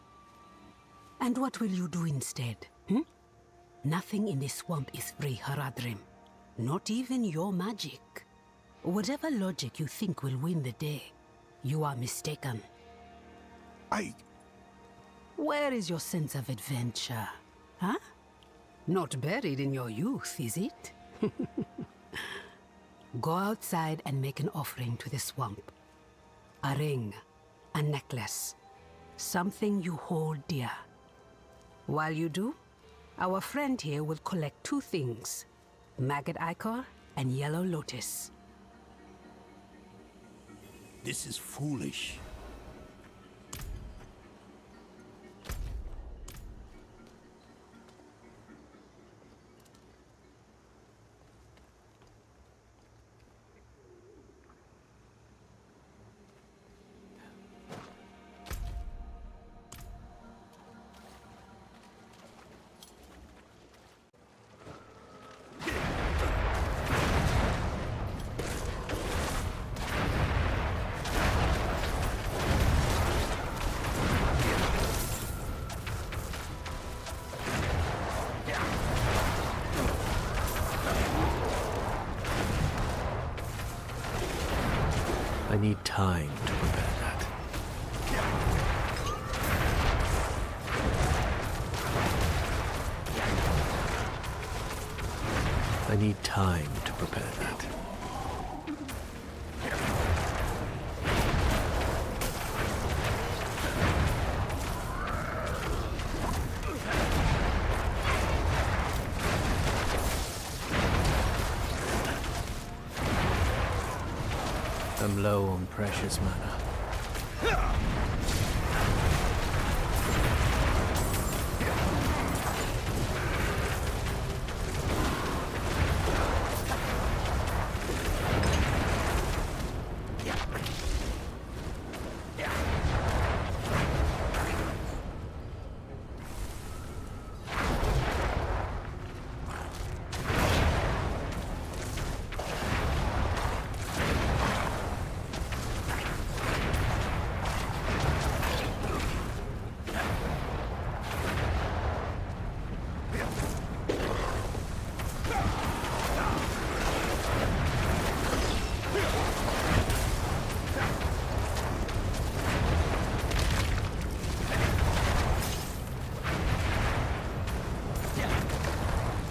And what will you do instead, Nothing in this swamp is free, Haradrim. Not even your magic. Whatever logic you think will win the day, you are mistaken. Where is your sense of adventure, huh? Not buried in your youth, is it? Go outside and make an offering to the swamp. A ring, a necklace, something you hold dear. While you do, our friend here will collect 2 things, maggot ichor and yellow lotus. This is foolish. I need time to prepare that. I need time to prepare that. I'm low on precious mana.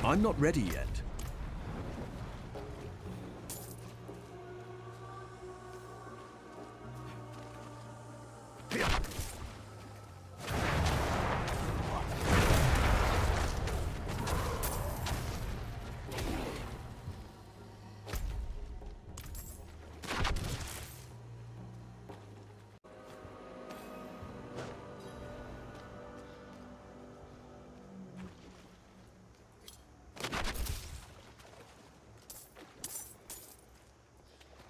I'm not ready yet.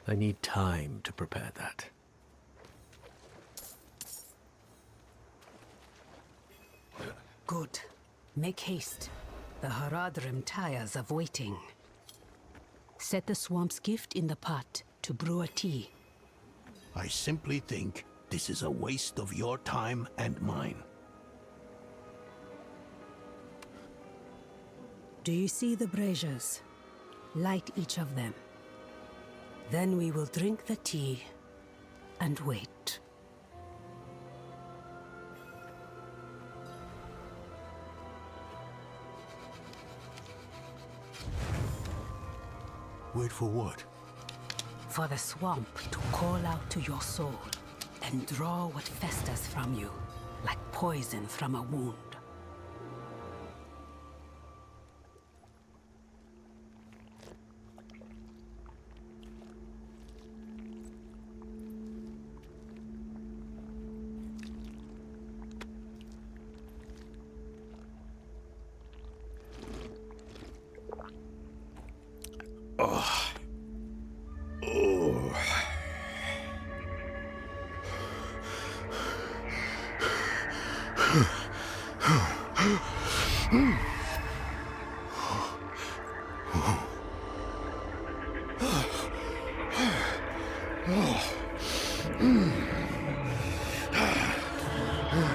I need time to prepare that. Good. Make haste. The Haradrim tires of waiting. Set the swamp's gift in the pot to brew a tea. I simply think this is a waste of your time and mine. Do you see the braziers? Light each of them. Then we will drink the tea and wait. Wait for what? For the swamp to call out to your soul and draw what festers from you, like poison from a wound. Oh. Oh.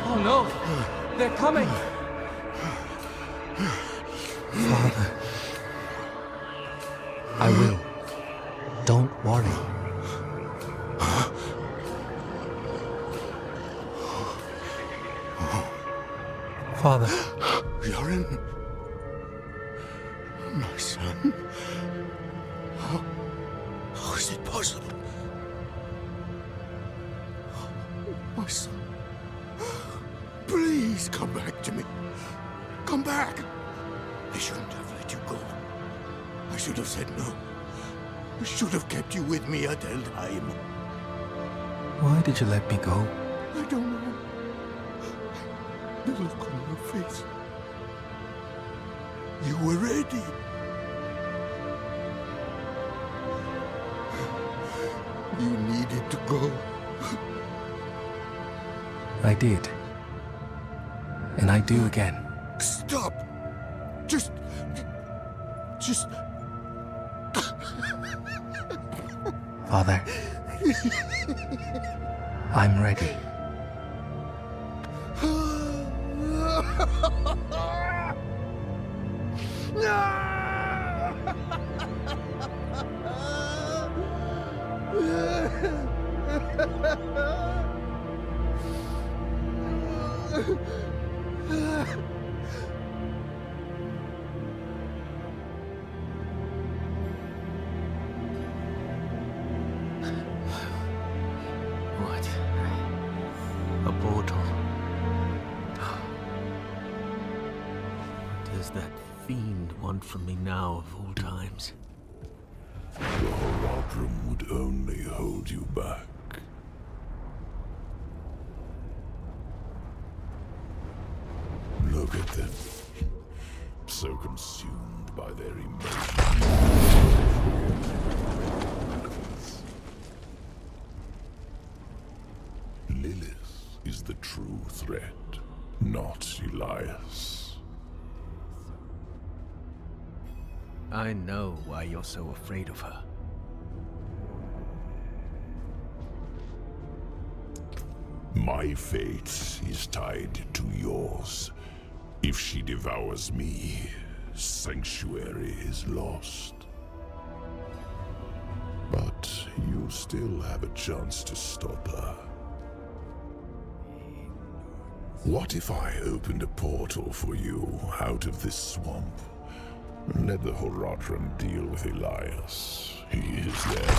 Oh no! They're coming! Father. I will. Don't worry. Father. Yoren? My son? How is it possible? My son. Please come back to me. Come back. I shouldn't have let you go. I should have said no. I should have kept you with me at El time. Why did you let me go? I don't know. The look on your face. You were ready. You needed to go. I did. And I do again. Stop! Just... Father. I'm ready. What? A portal. What does that fiend want from me now of all times? The Horadrim would only hold you back. Look at them. So consumed by their emotions. Lilith is the true threat, not Elias. I know why you're so afraid of her. My fate is tied to yours. If she devours me, Sanctuary is lost. But you still have a chance to stop her. What if I opened a portal for you out of this swamp? Let the Horadrim deal with Elias. He is there.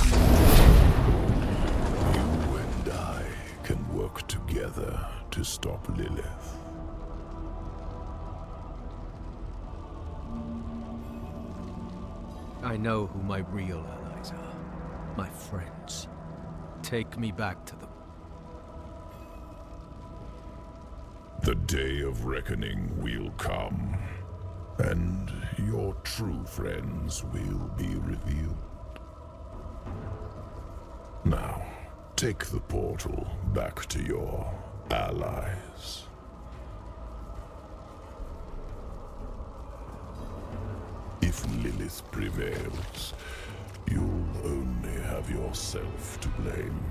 You and I can work together to stop Lilith. I know who my real allies are. My friends. Take me back to them. The day of reckoning will come, and your true friends will be revealed. Now, take the portal back to your allies. If Lilith prevails, you'll only have yourself to blame.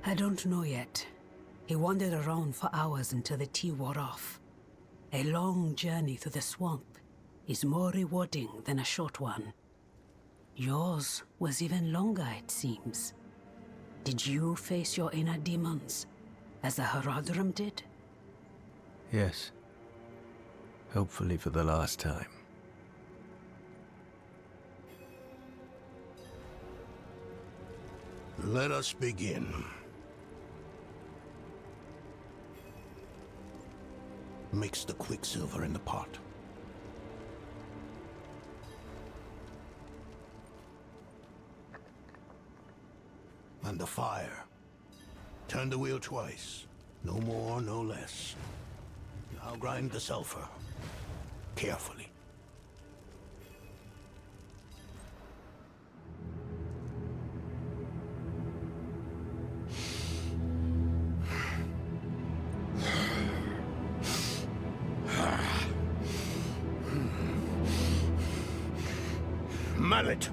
I don't know yet. He wandered around for hours until the tea wore off. A long journey through the swamp is more rewarding than a short one. Yours was even longer, it seems. Did you face your inner demons, as the Haradrim did? Yes. Hopefully for the last time. Let us begin. Mix the quicksilver in the pot. And the fire. Turn the wheel twice. No more, no less. Now grind the sulfur. Carefully. Mallet!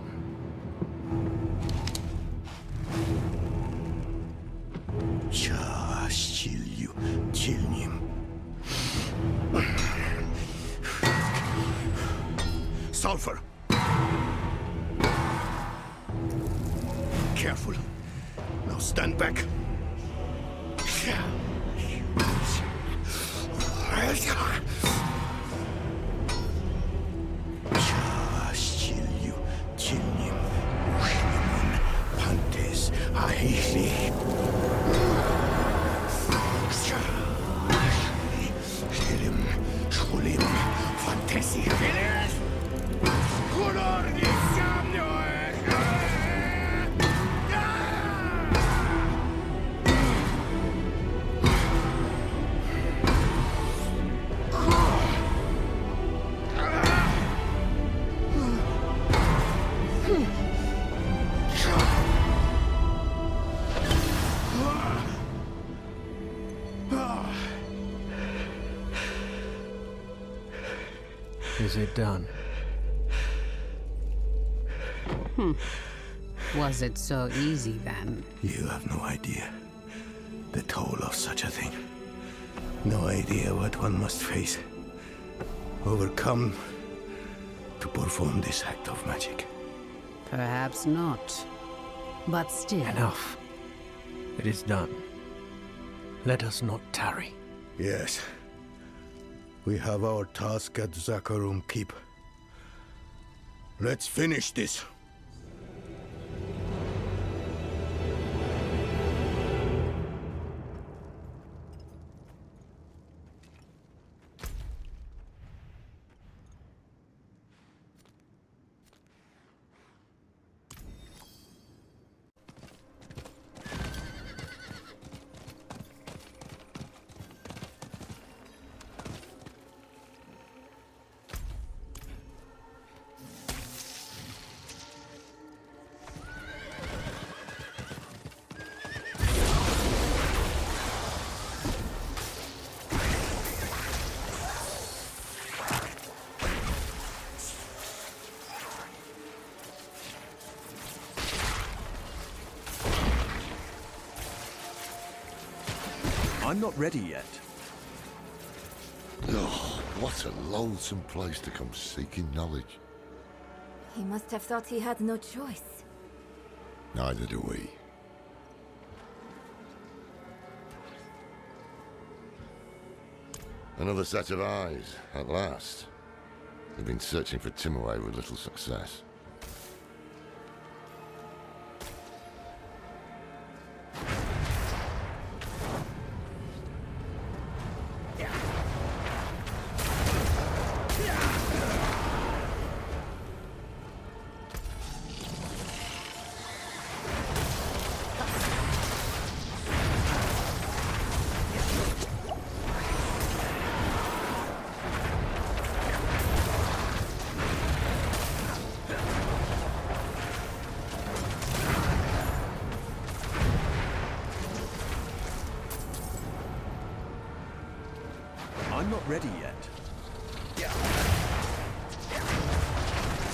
Sulfur! Careful. Now stand back. Is it done? Was it so easy then? You have no idea the toll of such a thing. No idea what one must face, overcome to perform this act of magic. Perhaps not. But still... Enough. It is done. Let us not tarry. Yes. We have our task at Zakharum Keep. Let's finish this. I'm not ready yet. Oh, what a lonesome place to come seeking knowledge. He must have thought he had no choice. Neither do we. Another set of eyes, at last. We've been searching for Timaway with little success. I'm not ready yet.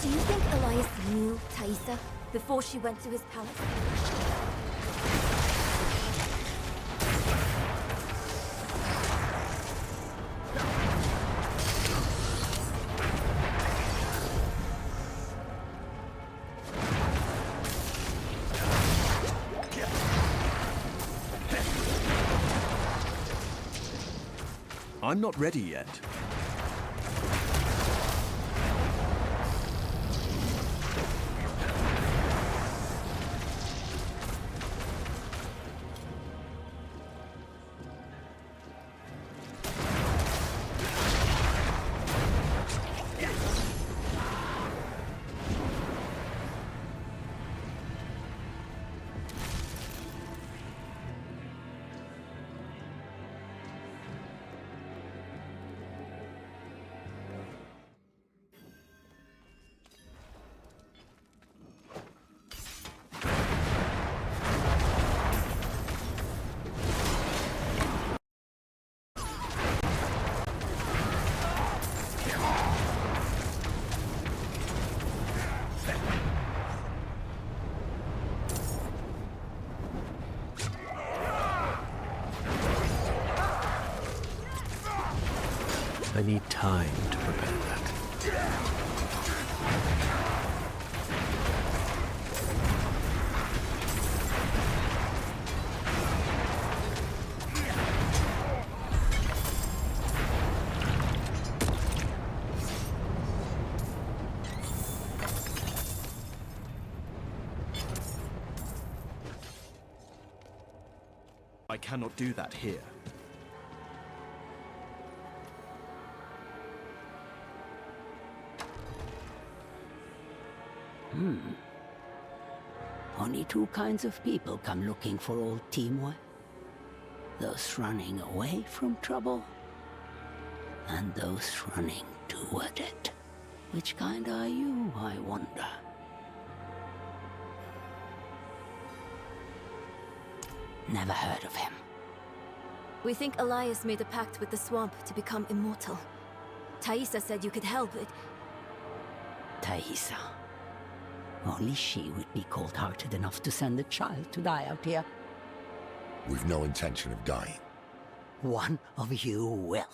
Do you think Elias knew Taissa before she went to his palace? I'm not ready yet. I need time to prepare that. I cannot do that here. Only two kinds of people come looking for old Timor. Those running away from trouble, and those running toward it. Which kind are you, I wonder? Never heard of him. We think Elias made a pact with the swamp to become immortal. Thaisa said you could help it. Thaisa. Only she would be cold-hearted enough to send a child to die out here. We've no intention of dying. One of you will.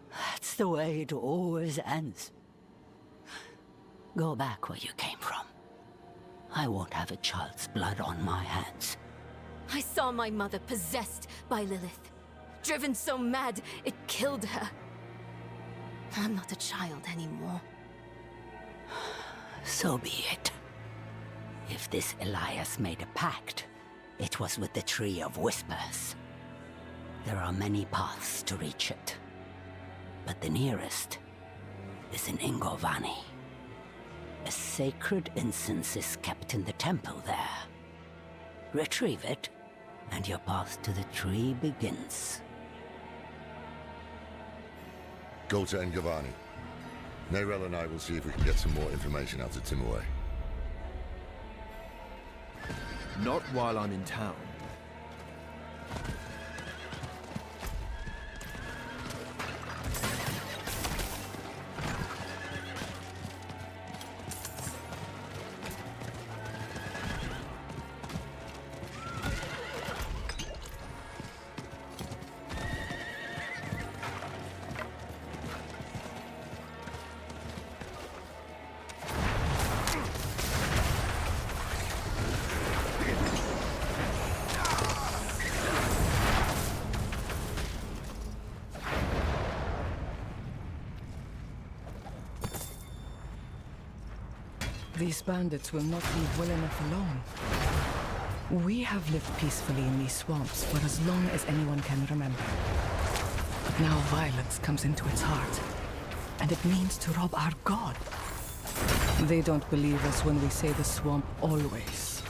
That's the way it always ends. Go back where you came from. I won't have a child's blood on my hands. I saw my mother possessed by Lilith. Driven so mad, it killed her. I'm not a child anymore. So be it. If this Elias made a pact, it was with the Tree of Whispers. There are many paths to reach it, but the nearest is in Ingovani. A sacred incense is kept in the temple there. Retrieve it, and your path to the tree begins. Go to Ngavani. Nerel and I will see if we can get some more information out of Timur. Not while I'm in town. These bandits will not leave well enough alone. We have lived peacefully in these swamps for as long as anyone can remember. But now violence comes into its heart, and it means to rob our god. They don't believe us when we say the swamp always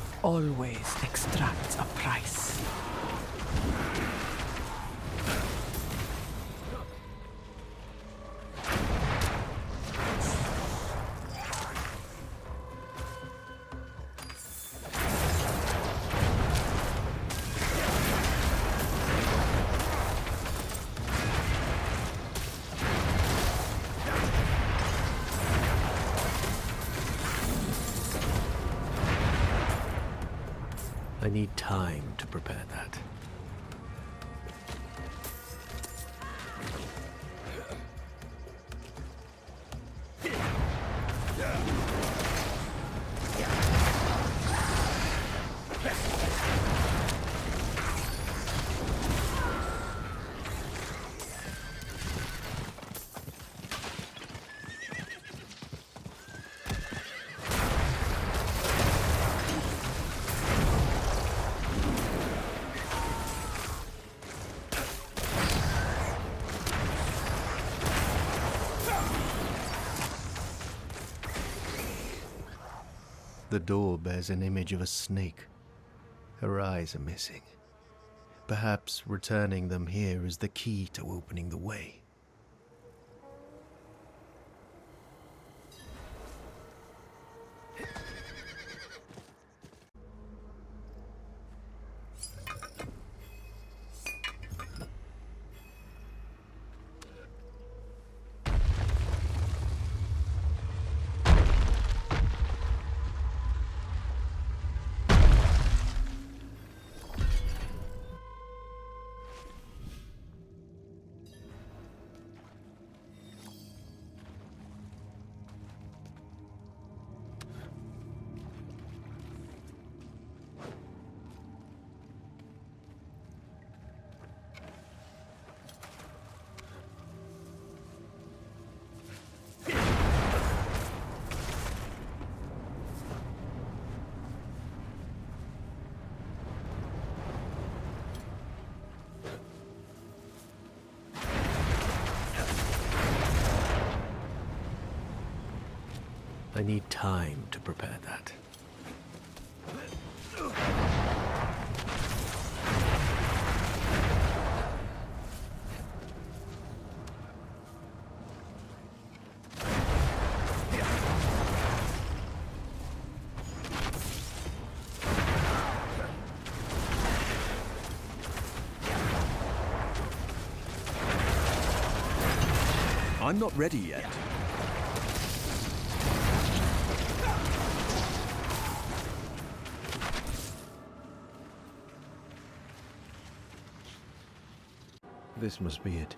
extracts a price. I need time to prepare that. The door bears an image of a snake. Her eyes are missing. Perhaps returning them here is the key to opening the way. I need time to prepare that. I'm not ready yet. This must be it.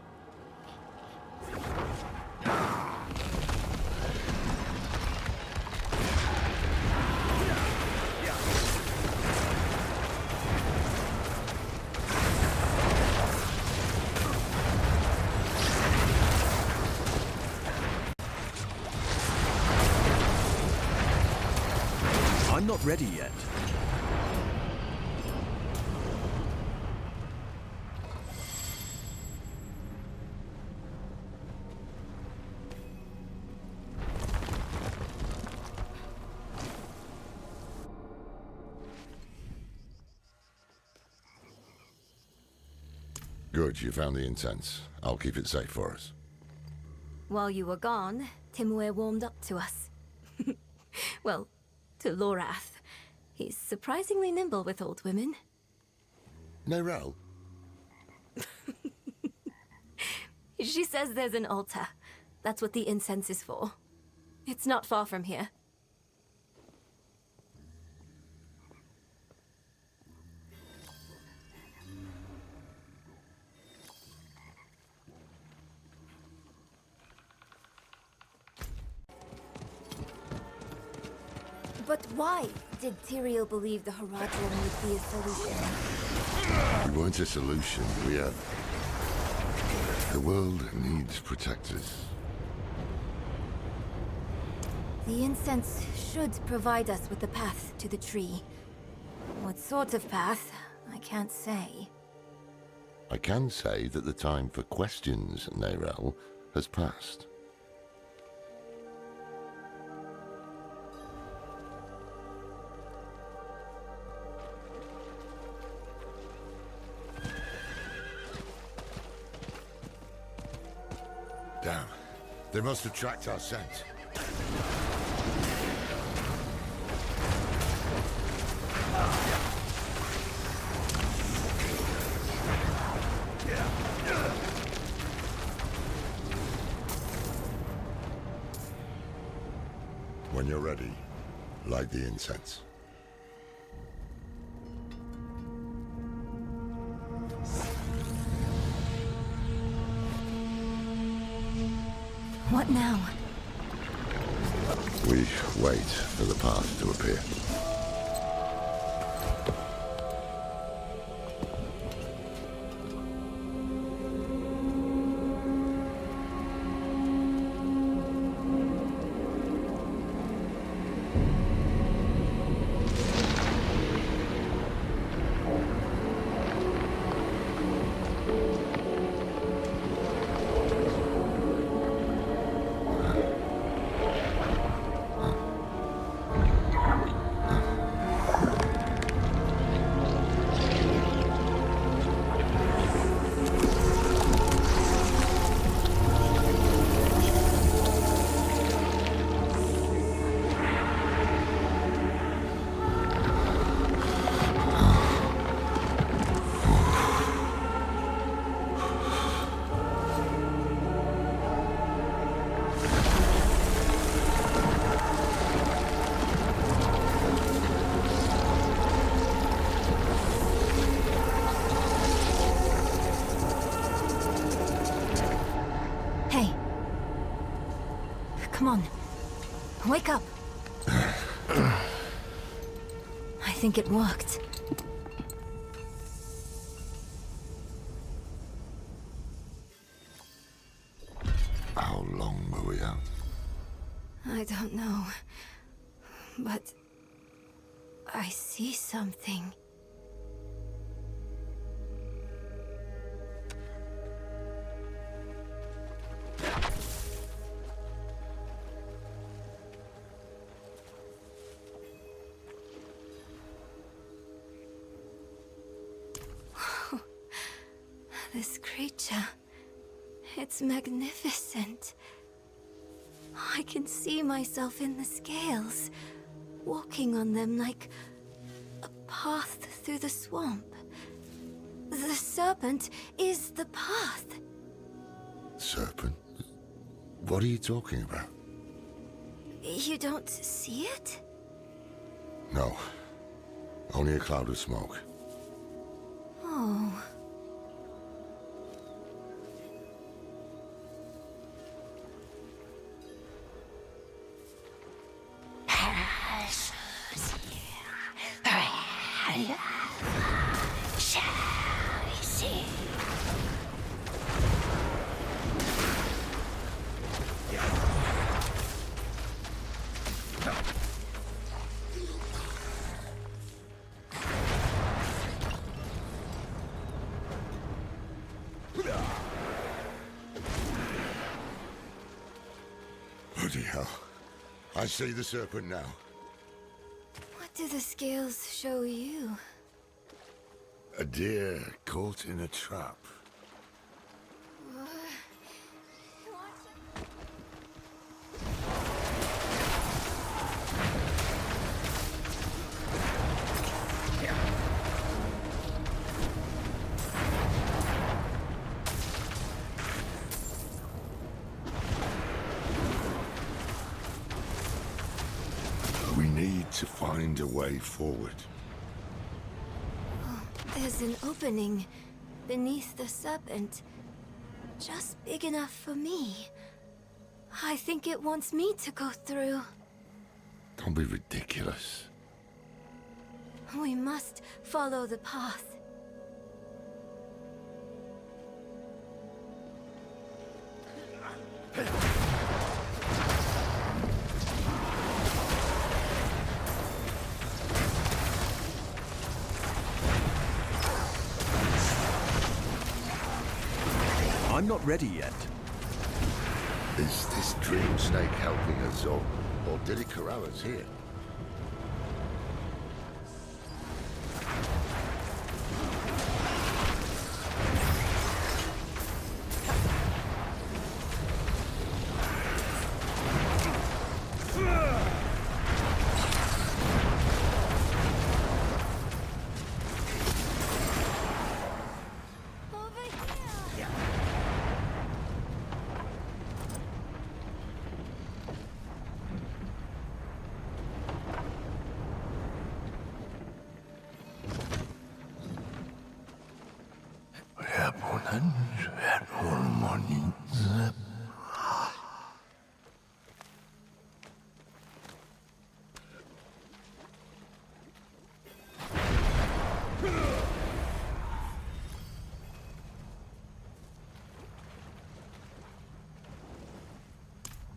I'm not ready yet. Good, you found the incense. I'll keep it safe for us. While you were gone, Timur warmed up to us. Well, to Lorath. He's surprisingly nimble with old women. Nerel? She says there's an altar. That's what the incense is for. It's not far from here. But why did Tyrael believe the Haradrim would be a solution? We weren't a solution. We are... The world needs protectors. The incense should provide us with the path to the tree. What sort of path, I can't say. I can say that the time for questions, Nerel, has passed. Damn. They must have tracked our scent. When you're ready, light the incense. What now? We wait for the path to appear. Come on. Wake up. I think it worked. How long were we out? I don't know. But I see something. This creature, it's magnificent. I can see myself in the scales, walking on them like a path through the swamp. The serpent is the path. Serpent? What are you talking about? You don't see it? No. Only a cloud of smoke. Oh. Bloody hell. I see the serpent now. What do the scales show you? A deer caught in a trap. We need to find a way forward. There's an opening beneath the serpent, just big enough for me. I think it wants me to go through. Don't be ridiculous. We must follow the path. I'm not ready yet. Is this dream snake helping us, or did it corral us here?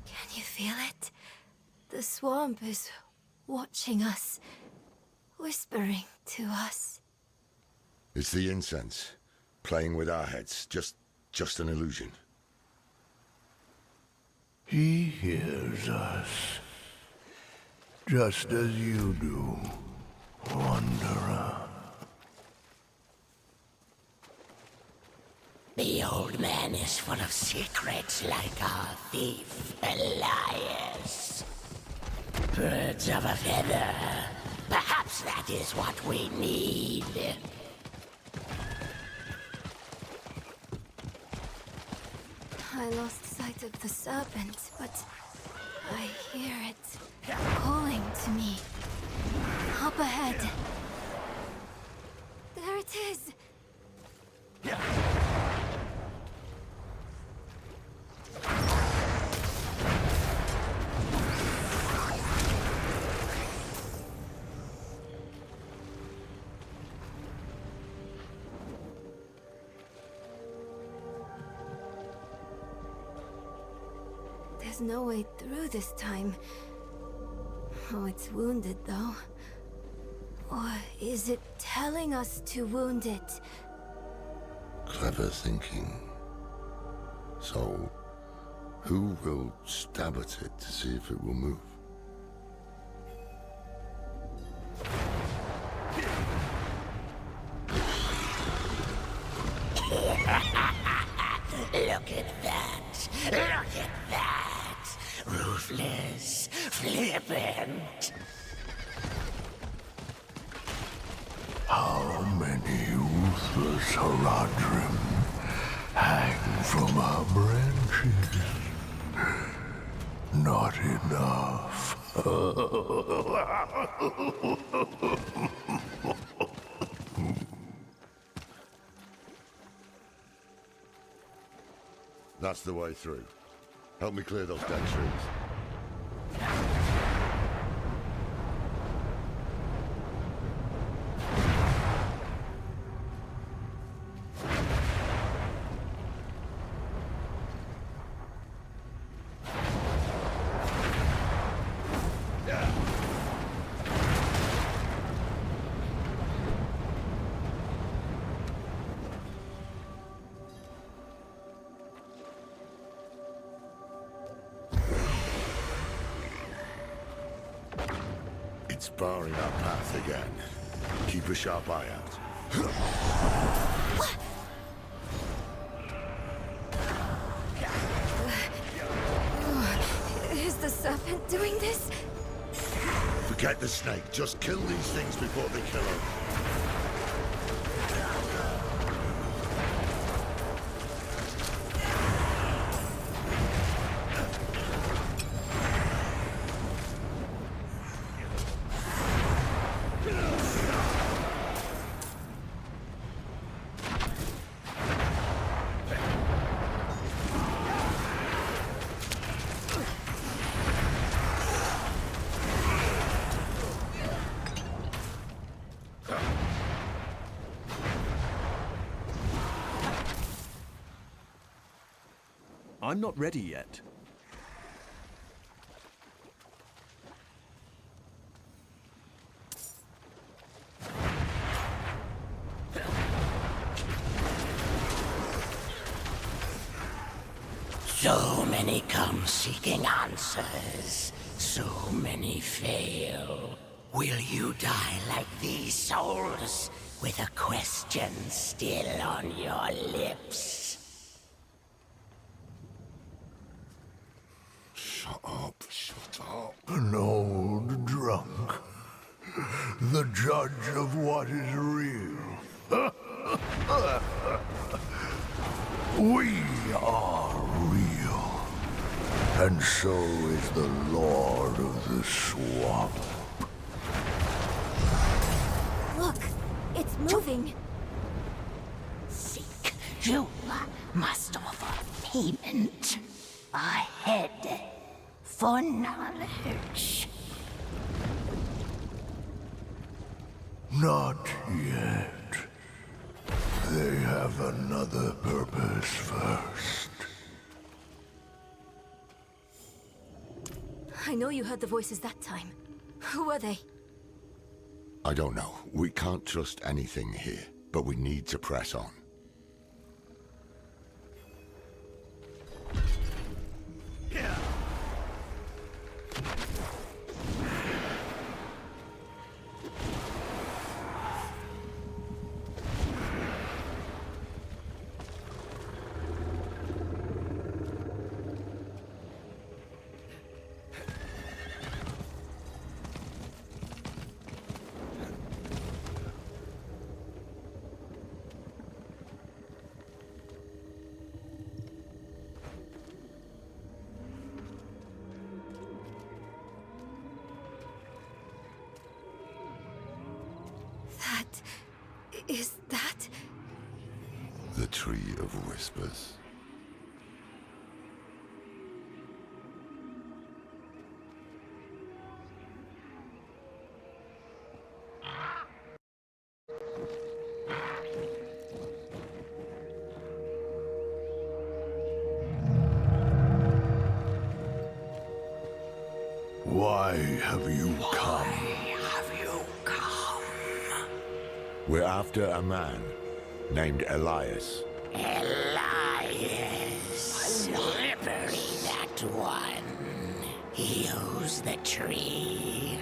Can you feel it? The swamp is watching us, whispering to us. It's the incense, playing with our heads. Just an illusion. He hears us, just as you do, Wanderer. The old man is full of secrets like our thief, Elias. Birds of a feather. Perhaps that is what we need. I lost sight of the serpent, but I hear it calling to me. Up ahead. There it is. there's no way through this time. Oh, it's wounded, though. Or is it telling us to wound it? Clever thinking. So, who will stab at it to see if it will move? Look at that! Look at that! Ruthless, flippant. How many ruthless Haradrim hang from our branches? Not enough. That's the way through. Help me clear those dead trees. It's barring our path again. Keep a sharp eye out. Is the serpent doing this? Forget the snake. Just kill these things before they kill us. I'm not ready yet. So many come seeking answers. So many fail. Will you die like these souls, with a question still on your lips? Shut up, shut up. An old drunk. The judge of what is real. We are real. And so is the Lord of the Swamp. Look, it's moving. Seek. You must offer payment. A head for knowledge. Not yet. They have another purpose first. I know you heard the voices that time. Who were they? I don't know. We can't trust anything here, but we need to press on. Is that... The Tree of Whispers. Why have you come? We're after a man named Elias. Elias. Slippery, that one. He owes the tree.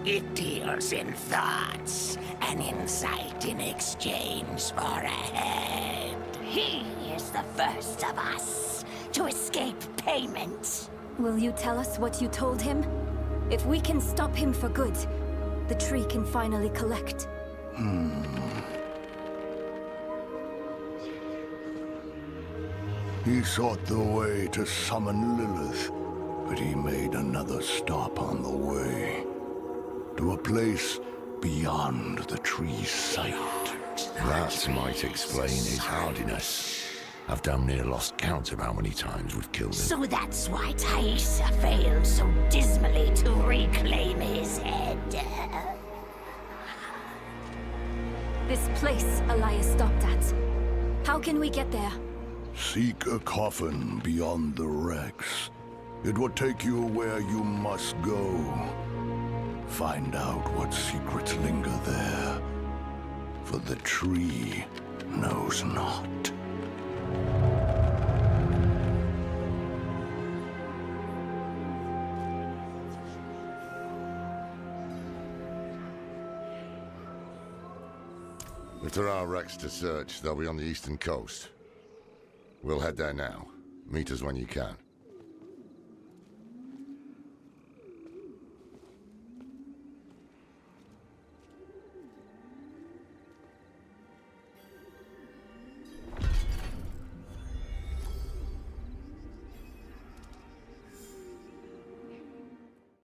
It deals in thoughts and insight in exchange for a head. He is the first of us to escape payment. Will you tell us what you told him? If we can stop him for good, the tree can finally collect. He sought the way to summon Lilith, but he made another stop on the way. To a place beyond the tree's sight. That might explain his hardiness. I've damn near lost count of how many times we've killed him. So that's why Thaisa failed so dismally to reclaim his head. This place Elias stopped at. How can we get there? Seek a coffin beyond the wrecks. It will take you where you must go. Find out what secrets linger there. For the tree knows not. If there are wrecks to search, they'll be on the eastern coast. We'll head there now. Meet us when you can.